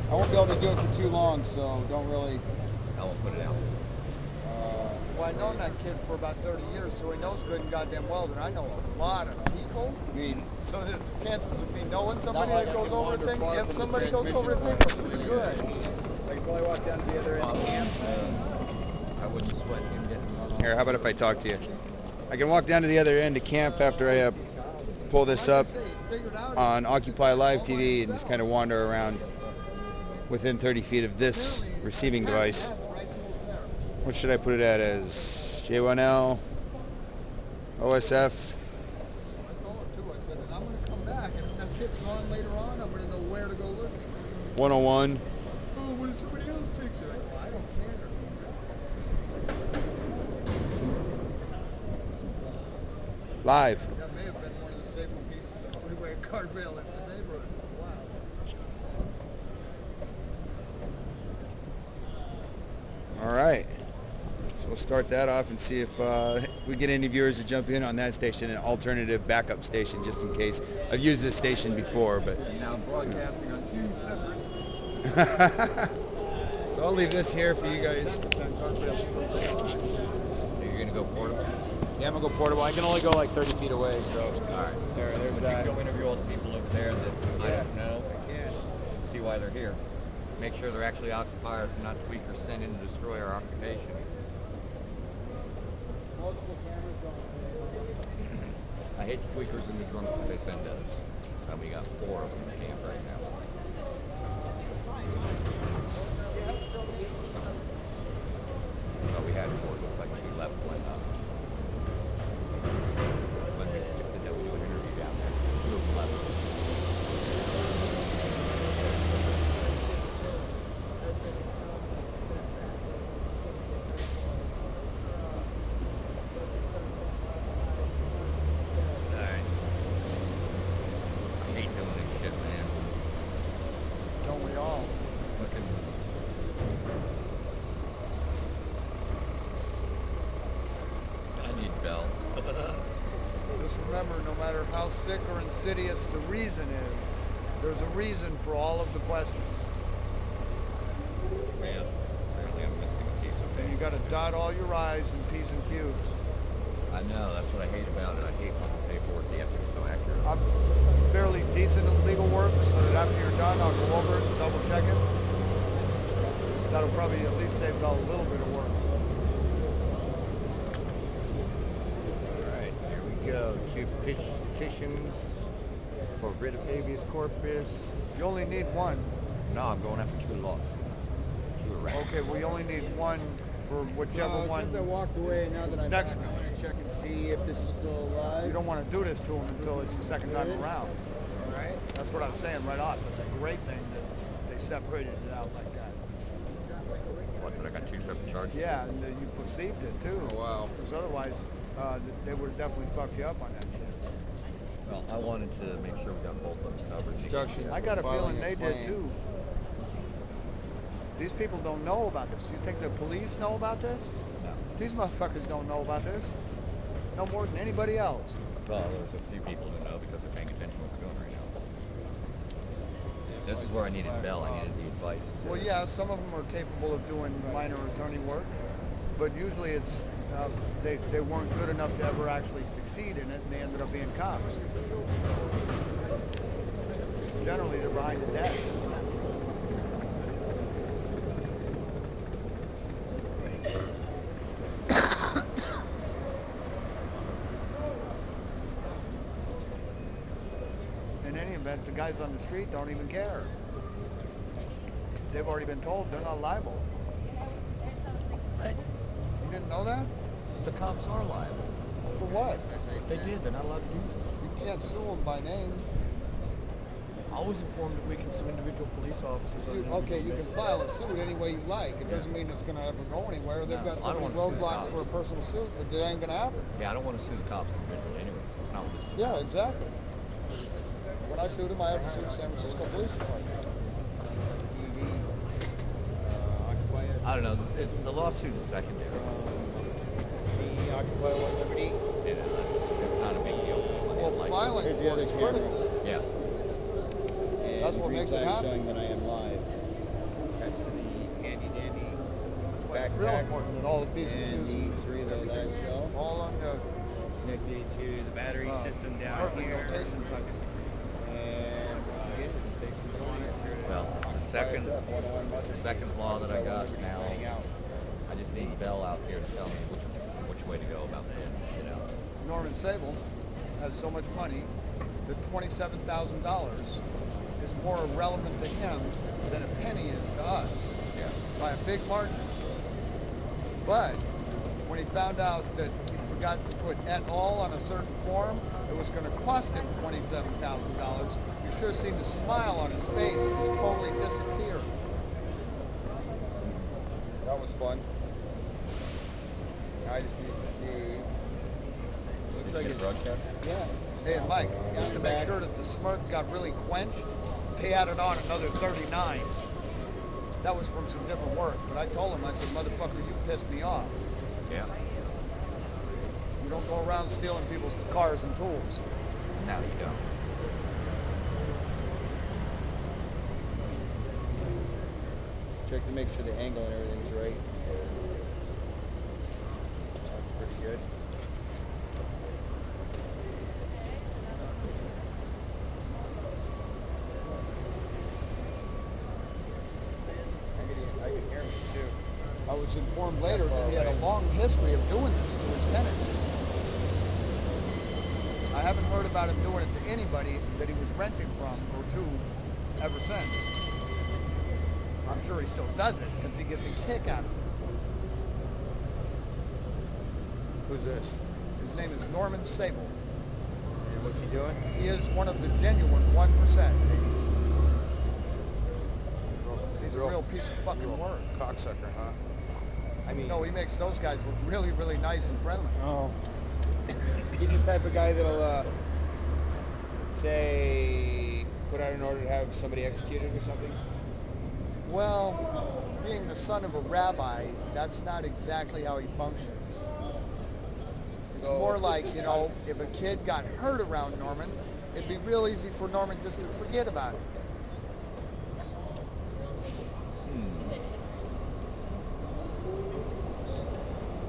I won't be able to do it for too long, so don't really. I won't put it out. Well, I've known that kid for about 30 years, so he knows good and goddamn well that I know a lot of people. I mean, So the chances of me knowing somebody like that I goes can over a wander thing, far if from the somebody goes over a thing, transmission are pretty good. I can probably walk down to the other end of camp. I wouldn't sweat him getting run off. here, how about if I talk to you? I can walk down to the other end of camp after I pull this up on Occupy Live TV and just kind of wander around within 30 feet of this receiving device. What should I put it at as? J1L, OSF. I told him too, I said that I'm going to come back, and if that shit's gone later on, I'm going to know where to go looking. 101. Oh, what if somebody else takes it? I go, I don't care. Live. That may have been one of the safer pieces of freeway guardrail in the neighborhood for a while. All right. So we'll start that off and see if we get any viewers to jump in on that station, an alternative backup station, just in case. I've used this station before, but. Now broadcasting on 2 separate stations. So I'll leave this here for you guys. That guardrail's still there. You're going to go portable? Yeah, I'm gonna go portable. I can only go like 30 feet away, so. All right. There's Would you that. go interview all the people over there that I Yeah. don't know? I can. See why they're here. Make sure they're actually occupiers and not tweakers sent in to destroy our occupation. I hate the tweakers and the drunks that they send us. And we got 4 of them in the camp right now. Well, we had 4. Looks like 2 left. One but we just did that. We do an interview down there. 2 of them left. Alright. I hate doing this shit, man. Don't we all? Fucking. I need Bell. Just remember, no matter how sick or insidious the reason is, there's a reason for all of the questions. Man, apparently I'm missing a piece of And you paper. got to dot all your I's and P's and Q's. I know, that's what I hate about it. I hate fucking paperwork. You have to be so accurate. I'm fairly decent at legal work, so that after you're done, I'll go over it and double check it. That'll probably at least save Bell a little bit of work. Alright, here we go. 2 petitions for writ of habeas corpus. You only need one. No, I'm going after 2 lawsuits. 2 arrests. Okay, we only need one for whichever one. Since I walked away, now that I'm Next back, one. I want to check and see if this is still alive. You don't want to do this to them until it's the second time around. All right. That's what I'm saying right off. It's a great thing that they separated it out like that. What, did I got 2 separate charges? Yeah, and you perceived it too. Oh, wow. Because otherwise, they would have definitely fucked you up on that shit. Well, I wanted to make sure we got both of them covered. Instructions. I got a Filing feeling a they did claim. too. These people don't know about this. You think the police know about this? No. These motherfuckers don't know about this. No more than anybody else. Well, there's a few people who know because they're paying attention to what's going on right now. This is where I needed Bell. I needed the advice. Well, yeah, some of them are capable of doing minor attorney work, but usually it's they weren't good enough to ever actually succeed in it, and they ended up being cops. Generally, they're behind the desk. saying, but the guys on the street don't even care. They've already been told they're not liable. Right. You didn't know that? The cops are liable. For what? They did. They're not allowed to do this. You can't sue them by name. I was informed that we can sue individual police officers. On an Okay, you individual can file a suit any way you like. It doesn't mean it's going to ever go anywhere. They've got I so don't many wanna sue the roadblocks cops. for a personal suit that they ain't going to happen. basis. Yeah, I don't want to sue the cops individually anyways. It's not what this is Yeah, about. exactly. When I sued him, I had to sue the San Francisco Police Department. I don't know. The lawsuit is secondary. The Occupy One Liberty. Yeah, it's not a big deal. Well, filing Here's the for other it is camera. critical. Yeah. And That's what green makes it flag happen. showing that I am live. That's to the handy dandy That's why it's real backpack important that all the P's and and Q's the three that I show all on the connected to the battery system down perfect here. rotation type. And takes components here to Well, the second law that I got now, setting out. I just need Bell out here to tell me which way to go about putting this shit out. Norman Sable has so much money that $27,000 is more relevant to him than a penny is to us Yeah. by a big margin. But when he found out that he forgot to put et al. On a certain form, it was going to cost him $27,000. You should have seen the smile on his face just totally disappear. That was fun. I just need to see. Looks like Get a it's broadcast? yeah. Hey, and Mike, just to make sure that the smirk got really quenched, they added on another 39. That was from some different work, but I told him, I said, motherfucker, you pissed me off. Yeah. You don't go around stealing people's cars and tools. No, you don't. Check to make sure the angle and everything's right. That's pretty good. I could hear me too. I was informed later that he had a long history of doing this to his tenants. I haven't heard about him doing it to anybody that he was renting from or to ever since. I'm sure he still does it because he gets a kick out of it. Who's this? His name is Norman Sable. And what's he doing? He is one of the genuine 1%. He's a real piece of fucking work. Cocksucker, huh? I mean, No, he makes those guys look really, really nice and friendly. oh. He's the type of guy that'll say put out an order to have somebody executed or something. Well, being the son of a rabbi, that's not exactly how he functions. It's So- more like, you know, if a kid got hurt around Norman, it'd be real easy for Norman just to forget about it.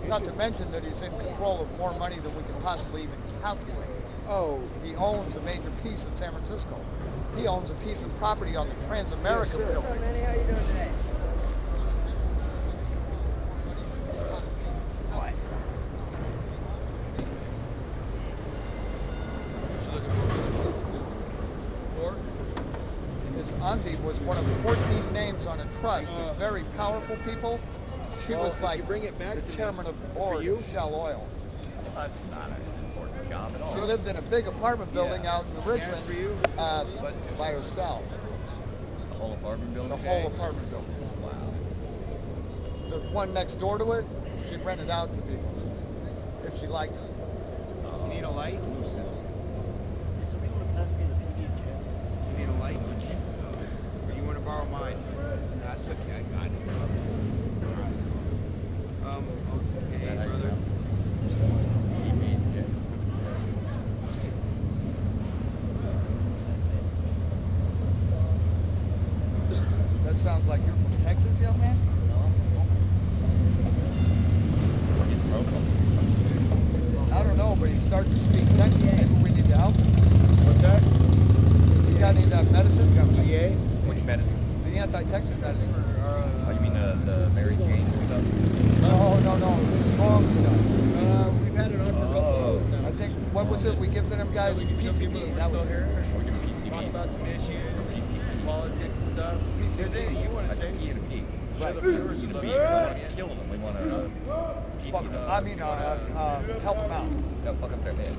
Not to mention that he's in control of more money than we can possibly even calculate. Oh, He owns a major piece of San Francisco. He owns a piece of property on the Transamerica Yeah, sure. building. Manny, how you doing today? His auntie was one of 14 names on a trust of very powerful people. She Well, was if like you bring it back the to me, chairman of the board you? of Shell Oil. That's not an important job at all. She lived in a big apartment building out in the Richmond for you, by herself. The whole apartment building? The whole apartment building. Wow. The one next door to it, she rented out to people if she liked it. You need a light? Did somebody want to pass me the PD, Jeff? You need a light? Or you want to borrow mine? That's okay. I got it. Okay, brother. That sounds like you're from Texas, young man? I don't know, but he's starting to speak Texas. Maybe we need to help him. What's that? You got any of that medicine? EA? Which medicine? The anti-Texan medicine. Oh, you mean the Mary Jane stuff? No, the strong stuff. We've had it on for a couple hours now. I think, what was it we give to them guys? PCP. That was it. We're doing PCBs. about some issues, some politics and stuff. PCD. You want to That's a say P and a P. Right. The viewers are the B. We want to kill them. We want to Fuck 'em. I mean, help them out. no, fuck up their head.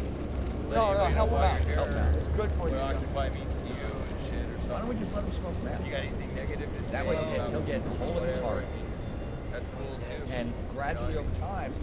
No, help them out. Help them out. It's good for you. what Occupy means to you and shit or Why don't we something. just let him smoke meth? You got anything negative to say? That way he'll get a hold of his heart. That's cool too. And gradually over time,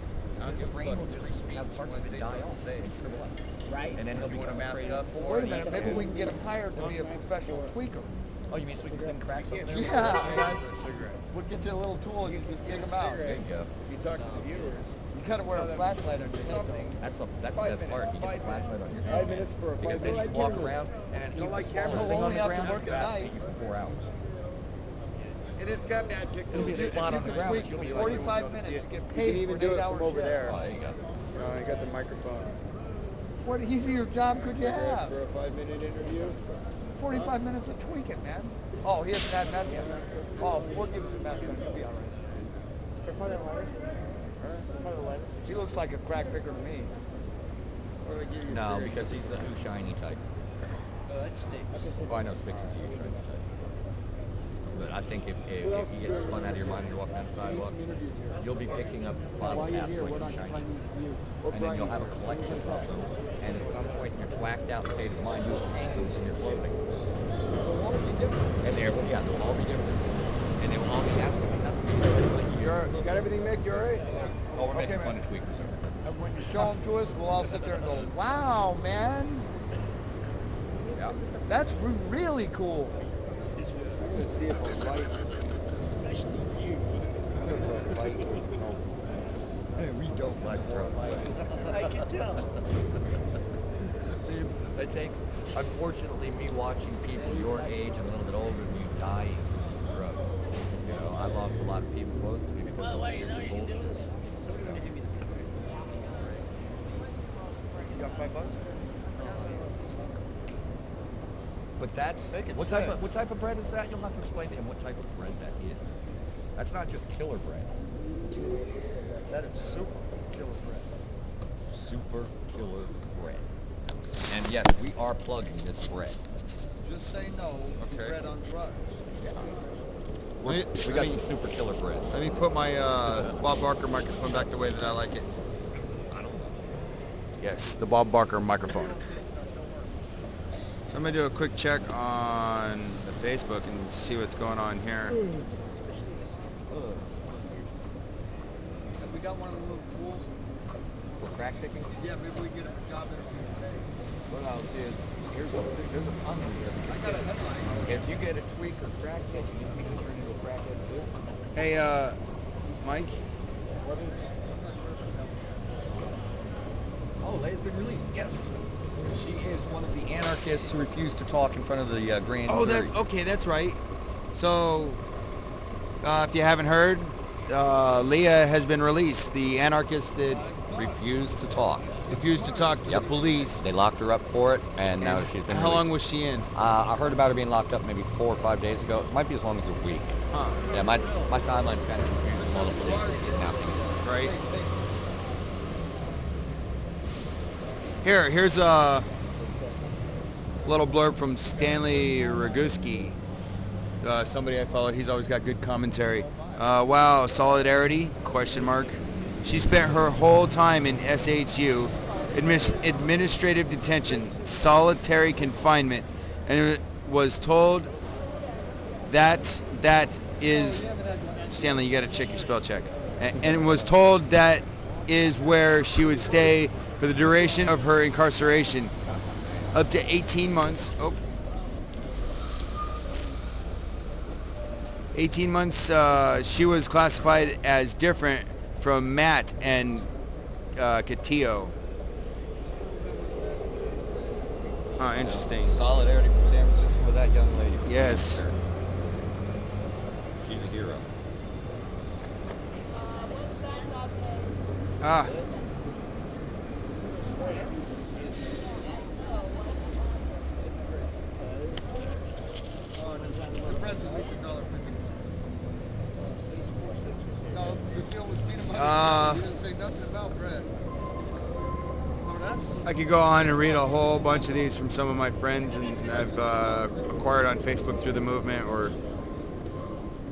I don't the give a brain fuck. will It's just free speech. have You parts wanna of it say die something, off say it. and shrivel up. Right. And then he'll You want to become mask afraid up? of Well, wait a minute. Maybe we can get him hired to be a professional tweaker. Oh, you mean so we can crack something there? Yeah. For a cigarette. We'll get you a little tool and you just dig them out. There you go. You talk to the viewers. You gotta wear a flashlight on your head, though. That's the best part. You get the flashlight on your head. 5 minutes for a Because then you can walk around and don't like the cameras? thing We'll on only the have to ground work is at fast night. you for 4 hours. And it's got bad pixels. It'll be a spot on the ground. Tweak You'll for be 45 minutes. You get You can paid even for do an it 8-hour from over shift. there. Oh, there you go. I got the microphone. What easier job could you have? For a 5-minute interview. 45 minutes of tweaking, man. Oh, he hasn't had meth yet. Oh, we'll give him some meth, son. He'll be all right. He looks like a crack picker to me. Or they give you No, free. because he's a new shiny type. Oh, that stinks. Oh, I know Sticks is a new shiny type. But I think if you get spun out of your mind and you're walking down the sidewalk, you'll be picking up bottle caps like you're shiny. And then you'll have a collection of them. And at some point in your twacked out state of mind, you'll hang those in your clothing. And they'll all be different. And they will all be absolutely nothing. Like You got everything, Mick? You all right? oh, we're making Okay, fun of tweakers. And when you show them to us, we'll all sit there and go, wow, man. Yeah. That's really cool. I'm gonna see if a light. Especially you. I wonder if a light will help. We don't like drugs. I can tell. See, it takes, unfortunately, me watching people your age and a little bit older than you dying from drugs. You know, I lost a lot of people close to me because Well, of wait, you know you can do bullshit. this. Somebody gonna give me You got $5? But that's Make it what type of bread is that? You'll have to explain to him what type of bread that is. That's not just killer bread. That is super killer bread. Super killer bread. And yes, we are plugging this bread. Just say no to Okay. bread on drugs. We got some super killer bread. Let me put my Bob Barker microphone back the way that I like it. I don't know. Yes, the Bob Barker microphone. So I'm gonna do a quick check on the Facebook and see what's going on here. Have we got one of those tools? For crack picking? Yeah, maybe we can get a job interview today. What I'll do is, there's a pun in here. I got a headline. If you get a tweak or crackhead, you just need to turn into a crackhead too. Hey, Mike. What is? Oh, Leia's been released. Yes. She is one of the anarchists who refused to talk in front of the grand Oh, jury. okay, that's right. So, if you haven't heard, Leah has been released. The anarchist that refused to talk. refused to talk to the police. They locked her up for it, and now she's been How long released. was she in? I heard about her being locked up maybe 4 or 5 days ago. It might be as long as a week. Huh, Yeah, my timeline's kind of confused from all the police that are kidnapping. right? Here's a little blurb from Stanley Raguski. Somebody I follow. He's always got good commentary. Wow, solidarity? Question mark. She spent her whole time in SHU, administrative detention, solitary confinement, and was told that is Stanley. You got to check your spell check. And was told that is where she would stay for the duration of her incarceration, up to 18 months. 18 months. She was classified as different from Matt and Catillo. Oh, interesting. Solidarity from San Francisco with that young lady. Yes. She's a hero. Ah. The bread's at least $1.50. No, the deal was peanut butter. You didn't say nothing about bread. Oh, that's I could go on and read a whole bunch of these from some of my friends, and I've acquired on Facebook through the movement, or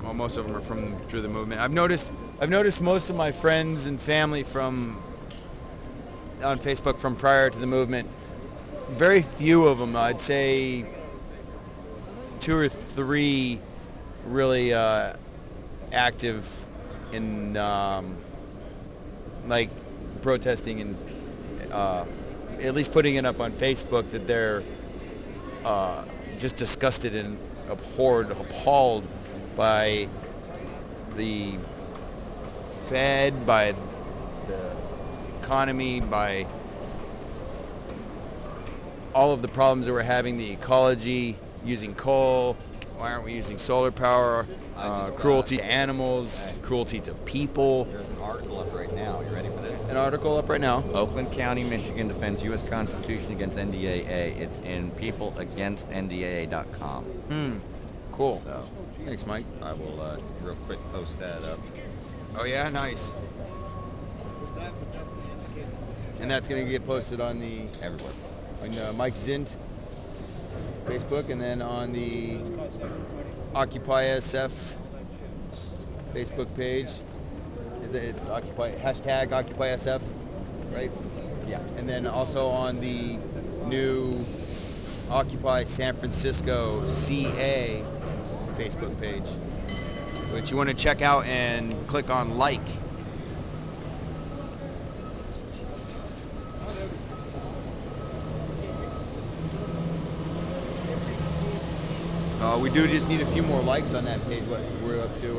well, most of them are through the movement. I've noticed most of my friends and family on Facebook from prior to the movement. Very few of them, I'd say 2 or 3, really active in like protesting and at least putting it up on Facebook that they're just disgusted and appalled by the Fed, by the economy, by all of the problems that we're having, the ecology, using coal, why aren't we using solar power, cruelty to animals, cruelty to people. There's an article up right now. You ready for this? An article up right now. Oakland County, Michigan defends U.S. Constitution against NDAA. It's in peopleagainstndaa.com. Cool. So Thanks, Mike. I will real quick post that up. Oh yeah, nice. And that's gonna get posted on the Everywhere. on Mike Zint Facebook, and then on the OccupySF Facebook page. It's #OccupySF, right? Yeah. And then also on the new Occupy San Francisco CA Facebook page, which you want to check out and click on like. We do just need a few more likes on that page. What we're up to,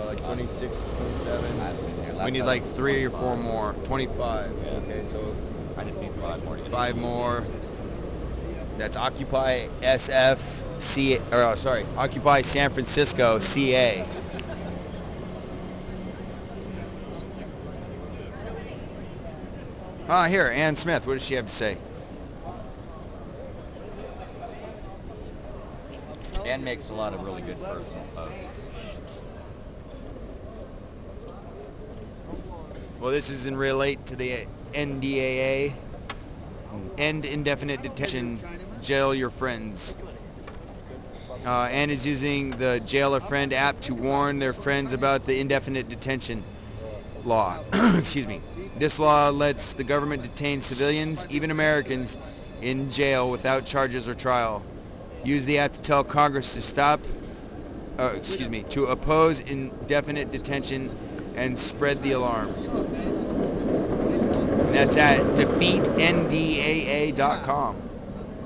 like 26, 27. We need like 3 or 4 more. 25. Okay, so I just need 5 more. 5 more. That's Occupy Occupy San Francisco CA. Here, Ann Smith. What does she have to say? Ann makes a lot of really good personal posts. Well, this is in relate to the NDAA. End indefinite detention. Jail your friends. Ann is using the Jail a Friend app to warn their friends about the indefinite detention law. Excuse me. This law lets the government detain civilians, even Americans, in jail without charges or trial. Use the app to tell Congress to to oppose indefinite detention and spread the alarm. And that's at defeatndaa.com.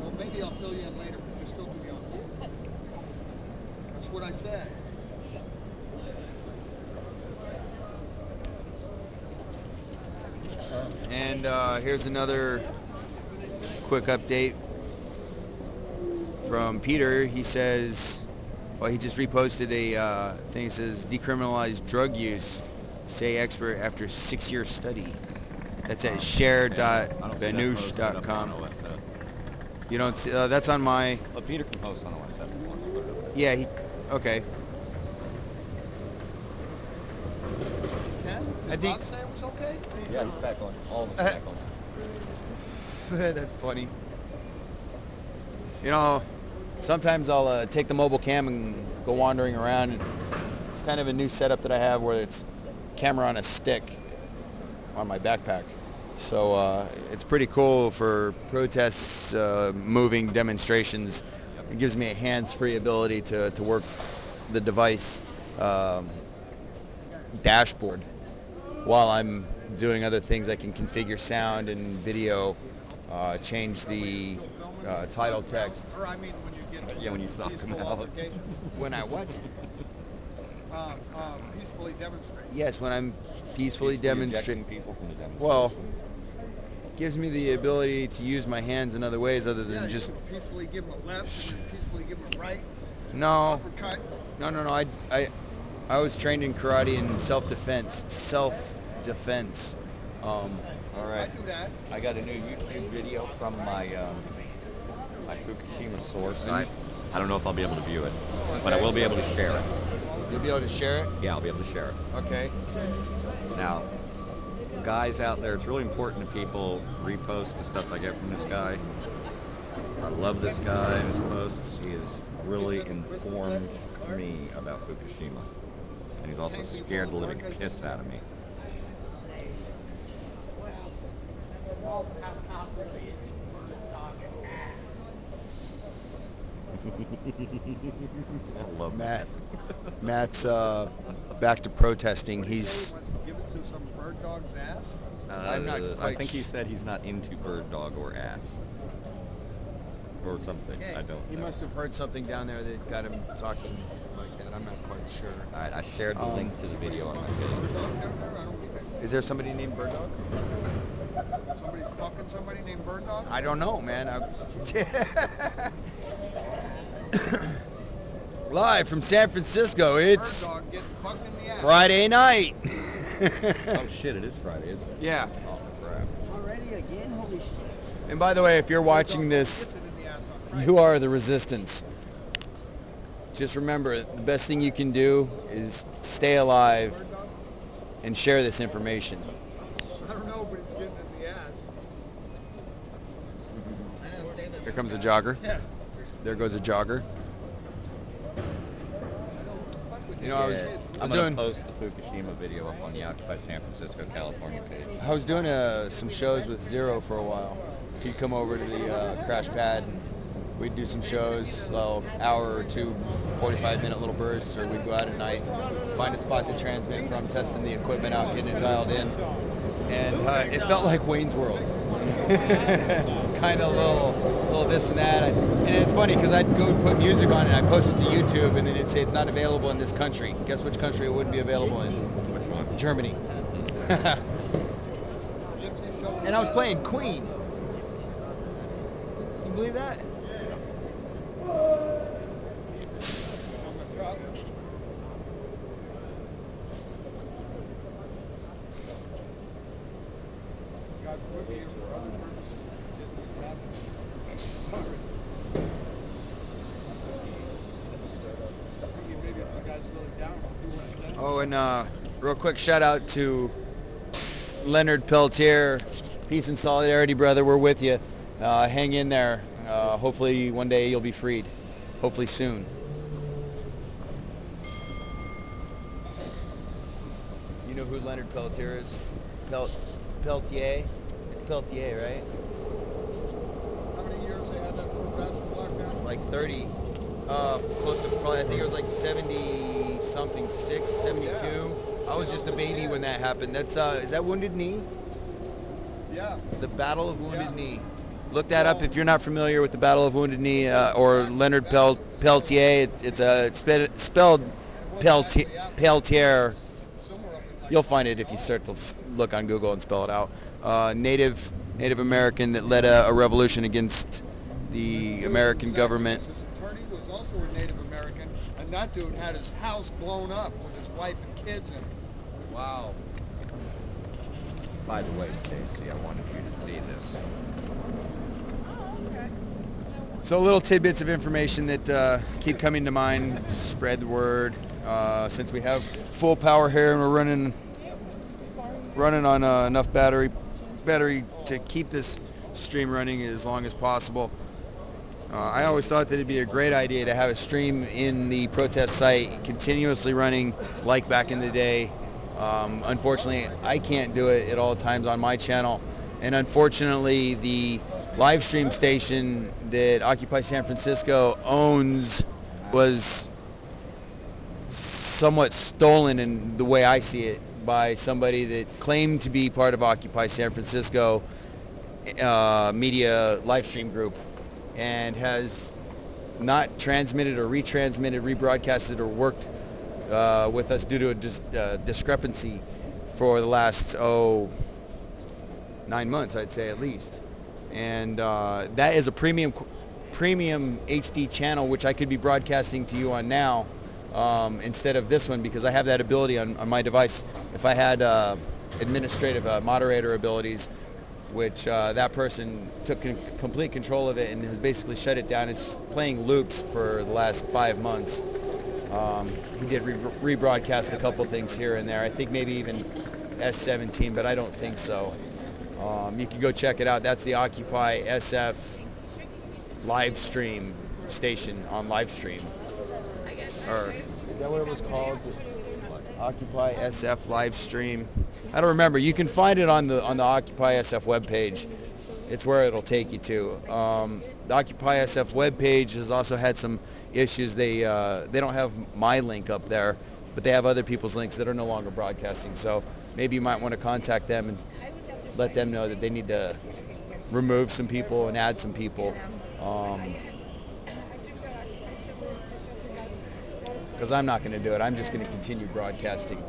Well, maybe I'll fill you in later, but you're still too young. That's what I said. And here's another quick update from Peter. He says, well, he just reposted a thing that says decriminalize drug use, say expert after 6-year study. That's at share.banoosh.com. You don't see, that's on my... Well, Peter can post on the website if he wants to put it up. Yeah, okay. I think Bob say it was okay? Yeah, he's back on. All of us back on. That's funny. You know, sometimes I'll take the mobile cam and go wandering around. And it's kind of a new setup that I have where it's camera on a stick on my backpack. So it's pretty cool for protests, moving demonstrations. It gives me a hands-free ability to work the device dashboard. While I'm doing other things, I can configure sound and video, change the title text. Or I mean, when you get when you suck them out. When I what? Peacefully demonstrate. Yes, when I'm peacefully demonstrating. People from the demonstration. Well, gives me the ability to use my hands in other ways other than just. Peacefully give them a left, and peacefully give them a right. No. Uppercut. No. I was trained in karate and self-defense. Self-defense. All right. I do that. I got a new YouTube video from my Fukushima source. I don't know if I'll be able to view it, but I will be able to share it. You'll be able to share it? Yeah, I'll be able to share it. Okay. Now, guys out there, it's really important that people repost the stuff I get from this guy. I love this guy and his posts. He has really informed me about Fukushima. And he's also scared the living piss out of me. I love Matt. Matt's back to protesting. He's. Wants to give it to some bird dog's ass. I'm not I quite think he said he's not into bird dog or ass. Or something. I don't He know. must have heard something down there that got him talking like that. I'm not quite sure. Alright, I shared the link to the video on my page. Bird dog down there? I don't get it. Is there somebody named Bird Dog? Somebody's fucking somebody named Bird Dog? I don't know, man. Live from San Francisco, Bird it's dog getting fucked in the ass. Friday night. Oh shit, it is Friday, isn't it? Yeah. Oh crap. Already again? Holy shit. And by the way, if you're watching this, Gets it in the ass on Friday. you are the resistance. Just remember, the best thing you can do is stay alive Bird dog? and share this information. I don't know, but it's getting in the ass. Here comes a jogger. Yeah. There goes a jogger. You know, I was I'm going doing to post the Fukushima video up on the Occupy San Francisco, California page. I was doing some shows with Zero for a while. He'd come over to the crash pad and we'd do some shows, well, hour or two, 45-minute little bursts, or we'd go out at night, find a spot to transmit from, testing the equipment out, getting it dialed in. And it felt like Wayne's World. Kind of little this and that. And it's funny because I'd go and put music on it, and I'd post it to YouTube, and then it'd say it's not available in this country. Guess which country it wouldn't be available in? Which one? Germany. And I was playing Queen. Can you believe that? Guys put me here for other purposes. Sorry. Maybe if the guy's really down, I'll do what I can. Oh, and real quick shout out to Leonard Peltier. Peace and solidarity, brother. We're with you. Hang in there. Hopefully one day you'll be freed. Hopefully soon. You know who Leonard Peltier is? Peltier? It's Peltier, right? How many years they had that poor bastard locked down? Like 30. Close to probably, I think it was like 70 something, 72. I was just a baby when that happened. That's is that Wounded Knee? Yeah. The Battle of Wounded Yeah. Knee. Look that up if you're not familiar with the Battle of Wounded Knee or Leonard Peltier. It's spelled Peltier. Somewhere up in like You'll find it if you start to look on Google and spell it out. Native American that led a revolution against the American government. His attorney was also a Native American, and that dude had his house blown up with his wife and kids in it. Wow. By the way, Stacy, I wanted you to see this. So little tidbits of information that keep coming to mind to spread the word. Since we have full power here and we're running on enough battery to keep this stream running as long as possible. I always thought that it'd be a great idea to have a stream in the protest site continuously running like back in the day. Unfortunately, I can't do it at all times on my channel. And unfortunately, the live stream station that Occupy San Francisco owns was somewhat stolen in the way I see it by somebody that claimed to be part of Occupy San Francisco media live stream group and has not transmitted or retransmitted, rebroadcasted, or worked with us due to a discrepancy for the last 9 months, I'd say at least. And that is a premium HD channel, which I could be broadcasting to you on now instead of this one, because I have that ability on my device. If I had administrative moderator abilities, which that person took complete control of it and has basically shut it down. It's playing loops for the last 5 months. He did rebroadcast a couple things here and there. I think maybe even S17, but I don't think so. You can go check it out. That's the Occupy SF live stream station on live stream. Or is that what it was called? Occupy SF live stream. I don't remember. You can find it on the Occupy SF webpage. It's where it'll take you to. The Occupy SF webpage has also had some issues. They don't have my link up there, but they have other people's links that are no longer broadcasting. So maybe you might want to contact them and let them know that they need to remove some people and add some people. Because I'm not going to do it. I'm just going to continue broadcasting.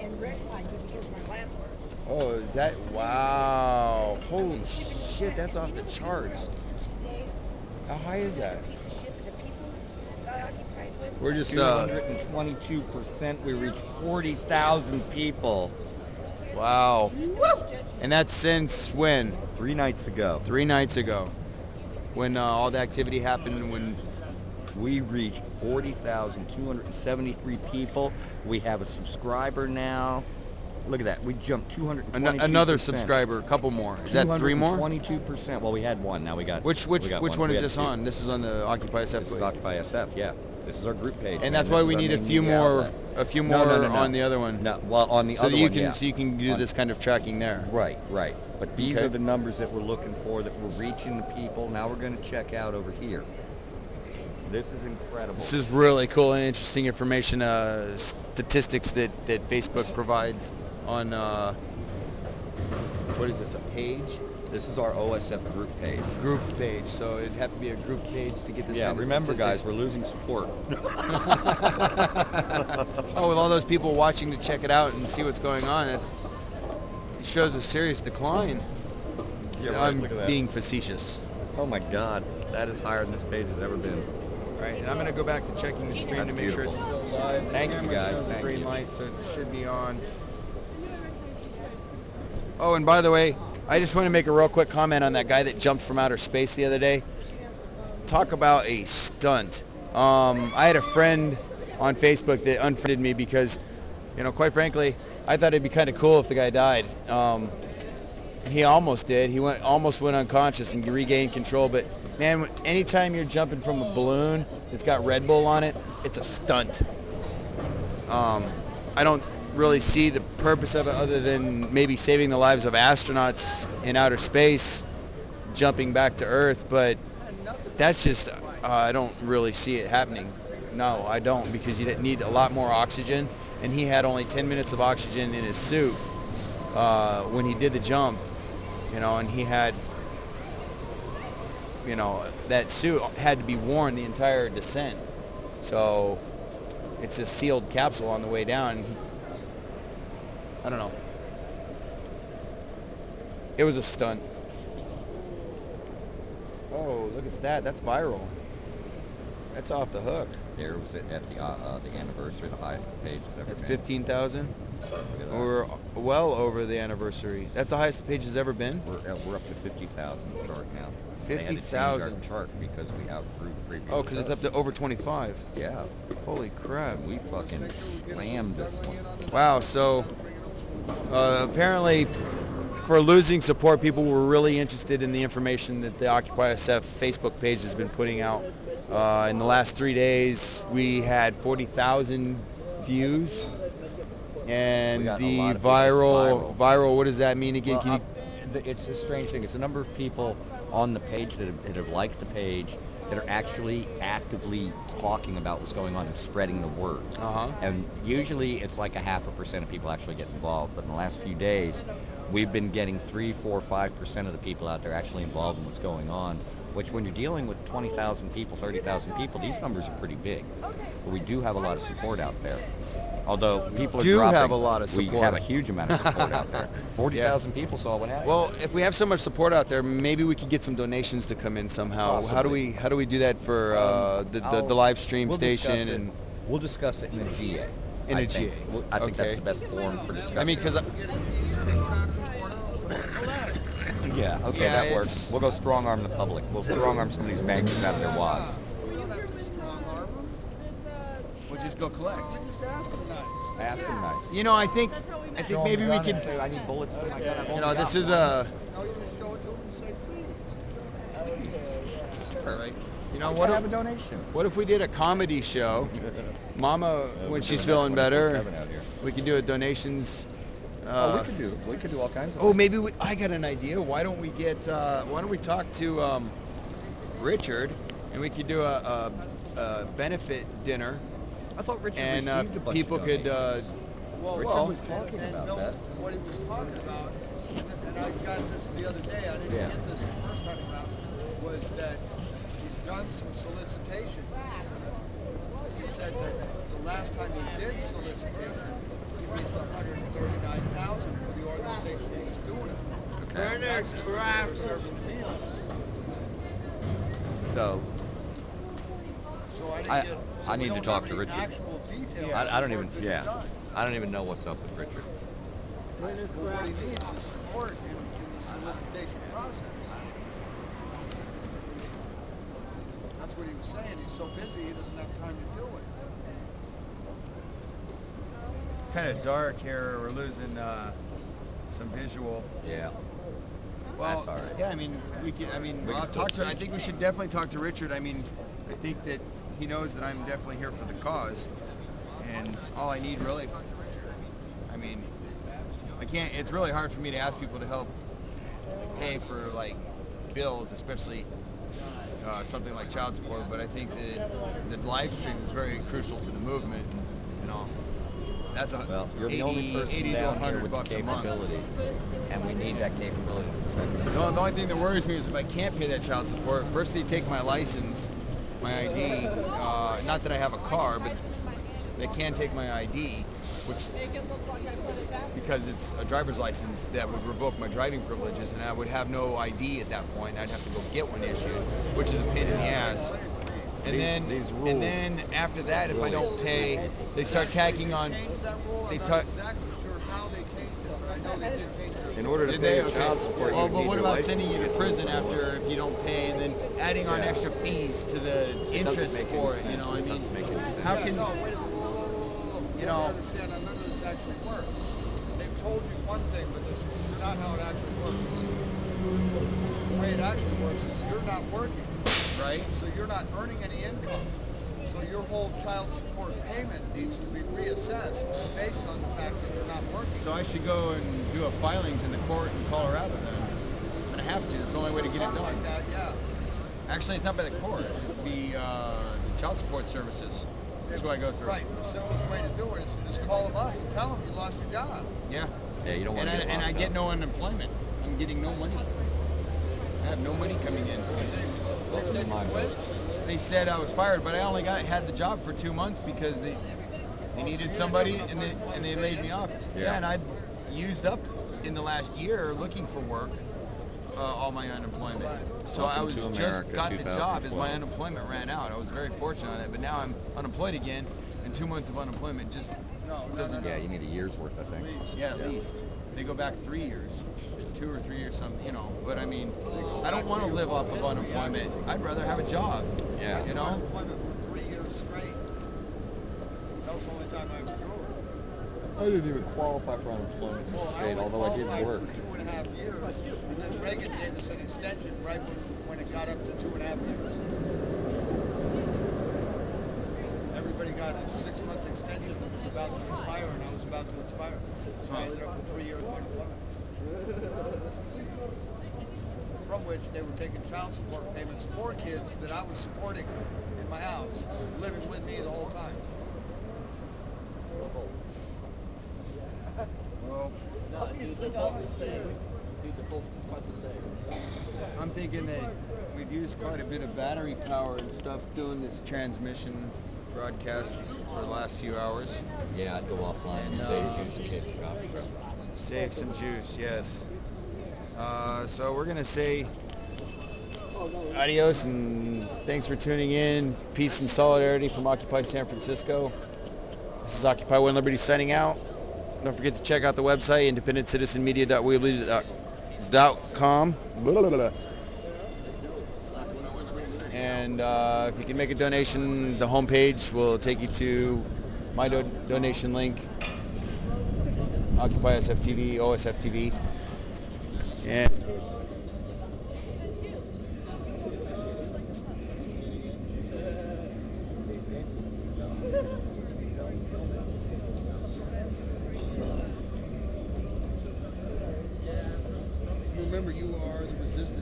Oh, is that? Wow. Holy shit, that's off the charts. How high is that? We're just 222%. We reached 40,000 people. Wow. And that's since when? 3 nights ago. 3 nights ago. When all the activity happened, when we reached 40,273 people. We have a subscriber now. Look at that. We jumped 222%. Another subscriber, a couple more. Is that 3 more? 22%. Well, we had one. Now we got. Which one is this on? This is on the Occupy SF. This is Occupy SF. Yeah. This is our group page. And that's why we need a few more. A few more on the other one. No. Well, on the other one, so you can do this kind of tracking there. Right. But these are the numbers that we're looking for, that we're reaching the people. Now we're going to check out over here. This is incredible. This is really cool and interesting information, statistics that Facebook provides on, what is this, a page? This is our OSF group page. Group page, so it'd have to be a group page to get this kind of remember statistics. guys, we're losing support. Oh, with all those people watching to check it out and see what's going on, it shows a serious decline. Yeah, right, I'm look at that. being facetious. Oh my God, that is higher than this page has ever been. Right, and I'm going to go back to checking the stream to make sure it's still live. Thank you, guys. The Thank green you. light, so it should be on. Oh, and by the way, I just want to make a real quick comment on that guy that jumped from outer space the other day. Talk about a stunt. I had a friend on Facebook that unfriended me because, quite frankly, I thought it'd be kind of cool if the guy died. He almost did. He almost went unconscious and regained control. But man, anytime you're jumping from a balloon that's got Red Bull on it, it's a stunt. I don't really see the purpose of it other than maybe saving the lives of astronauts in outer space, jumping back to Earth. But that's just, I don't really see it happening. No, I don't, because you need a lot more oxygen. And he had only 10 minutes of oxygen in his suit when he did the jump, and he had, that suit had to be worn the entire descent. So it's a sealed capsule on the way down. I don't know. It was a stunt. Oh, look at that. That's viral. That's off the hook. There was it at the anniversary, the highest page has ever That's been. 15,000. We're well over the anniversary. That's the highest the page has ever been. We're up to 50,000 chart now. 50,000. They had to change our chart because we outgrew previous. Oh, because it's up to over 25. Yeah. Holy crap. We fucking slammed this one. Wow, so apparently for losing support, people were really interested in the information that the Occupy SF Facebook page has been putting out. In the last 3 days, we had 40,000 views. And the viral, what does that mean again? Well, it's a strange thing. It's the number of people on the page that have liked the page that are actually actively talking about what's going on and spreading the word. And usually it's like 0.5% of people actually get involved. But in the last few days, we've been getting 3, 4, 5% of the people out there actually involved in what's going on, which when you're dealing with 20,000 people, 30,000 people, these numbers are pretty big. But we do have a lot of support out there. Although people do dropping, have a lot of support. We have a huge amount of support out there. 40,000 people saw what happened. Well, if we have so much support out there, maybe we could get some donations to come in somehow. Possibly. How do we do that for the live stream station? And we'll discuss it in a GA. I think that's the best forum for discussion. I mean, because yeah, okay, that works. We'll go strong arm the public. We'll strong arm some of these bankers out of their wads. We'll just go collect. Just ask them nice. Ask them nice. You know, I think maybe we could. Say, I need bullets for my gun. You know, this is a. No, you just show it to them and say, please. Right. You know, What have a donation? what if we did a comedy show? Mama, when she's feeling better, we could do a donations. We could do all kinds of. Oh, maybe I got an idea. Why don't we talk to Richard, and we could do a benefit dinner, I thought Richard and received a bunch people of could. donations. Well, was talking And about no, that. what he was talking about, and I got this the other day, I didn't get this the first time around, was that he's done some solicitation. He said that the last time he did solicitation, he raised $139,000 for the organization he was doing it for. Okay. That's the people that are serving the meals. So So I I- didn't get. I So we need to don't talk have to any Richard. Actual detail. I don't even. of the work that he's Yeah. done. I don't even know what's up with Richard. Well, what he needs is support in the solicitation process. That's what he was saying. He's so busy he doesn't have time to do it. it's kind of dark here. We're losing some visual. Yeah. Well, That's all right. yeah. I mean, we can. I mean, We can I'll still talk to. see. I think we should definitely talk to Richard. I mean, I think that he knows that I'm definitely here for the cause, and all I need really. I mean, I can't. It's really hard for me to ask people to help pay for like bills, especially something like child support. But I think that the live stream is very crucial to the movement. You know, that's Well, you're the only person 80 to down here 100 with bucks the a month. capability, and we need that capability. The only thing that worries me is if I can't pay that child support. First, they take my license, my ID. Not that I have a car, but they can take my ID, which because it's a driver's license that would revoke my driving privileges, and I would have no ID at that point. I'd have to go get one issued, which is a pain in the ass. And These rules and then after that, if I don't pay, they start tagging on. Changed that rule. They I'm ta- not exactly sure how they changed it, but I know they did change it. In order to Did pay they? your child support, Well, you but need what your about license. sending you to prison after if you don't pay, and then adding on Yeah. extra fees to the interest make any for it? You sense. know, I It mean, doesn't make any sense. how can No, wait a minute. Whoa. You You know- don't understand how none of this actually works. They've told you one thing, but this is not how it actually works. The way it actually works is you're not working, right? so you're not earning any income. So your whole child support payment needs to be reassessed based on the fact that you're not working. So I should go and do a filings in the court in Colorado then. I'm gonna have to. It's the only way to get it Something done. like that, yeah. Actually, it's not by the court. It'd be the child support services. That's who I go through. Right. The simplest way to do it is to just call them up and tell them you lost your job. Yeah. Yeah, you don't want And to get I locked get up. no unemployment. I'm getting no money. I have no money coming in. They said you quit. They said I was fired, but I only had the job for 2 months because they needed somebody and they laid me off. Yeah, and I'd used up in the last year looking for work all my unemployment. So I Welcome was to just America, got the job as my 2012. unemployment ran out. I was very fortunate on that, but now I'm unemployed again, and 2 months of unemployment just doesn't. Yeah, you need a year's worth, I think. Yeah, at least. They go back 3 years, 2 or 3 years, something, you know. But I mean, I don't want to live off of unemployment. I'd rather have a job. Yeah. You know? Unemployment for 3 years straight. That was the only time I withdrew it. I didn't even qualify for unemployment in the Well, state, only although I did qualified work. for 2.5 years, and then Reagan gave us an extension right when it got up to 2.5 years. Everybody got a 6-month extension that was about to expire, and I was about to expire. So I ended up with 3 years of unemployment. From which they were taking child support payments for kids that I was supporting in my house, living with me the whole time. Well, I'm thinking that we've used quite a bit of battery power and stuff doing this transmission broadcasts for the last few hours. Yeah, I'd go offline and save juice in case the cops show. Save some juice, yes. So we're gonna say adios and thanks for tuning in. Peace and solidarity from Occupy San Francisco. This is Occupy One Liberty signing out. Don't forget to check out the website, independencitizenmedia.weebly.com. And And if you can make a donation, the homepage will take you to my donation link, OccupySFTV, OSFTV. And Remember, you are the resistance.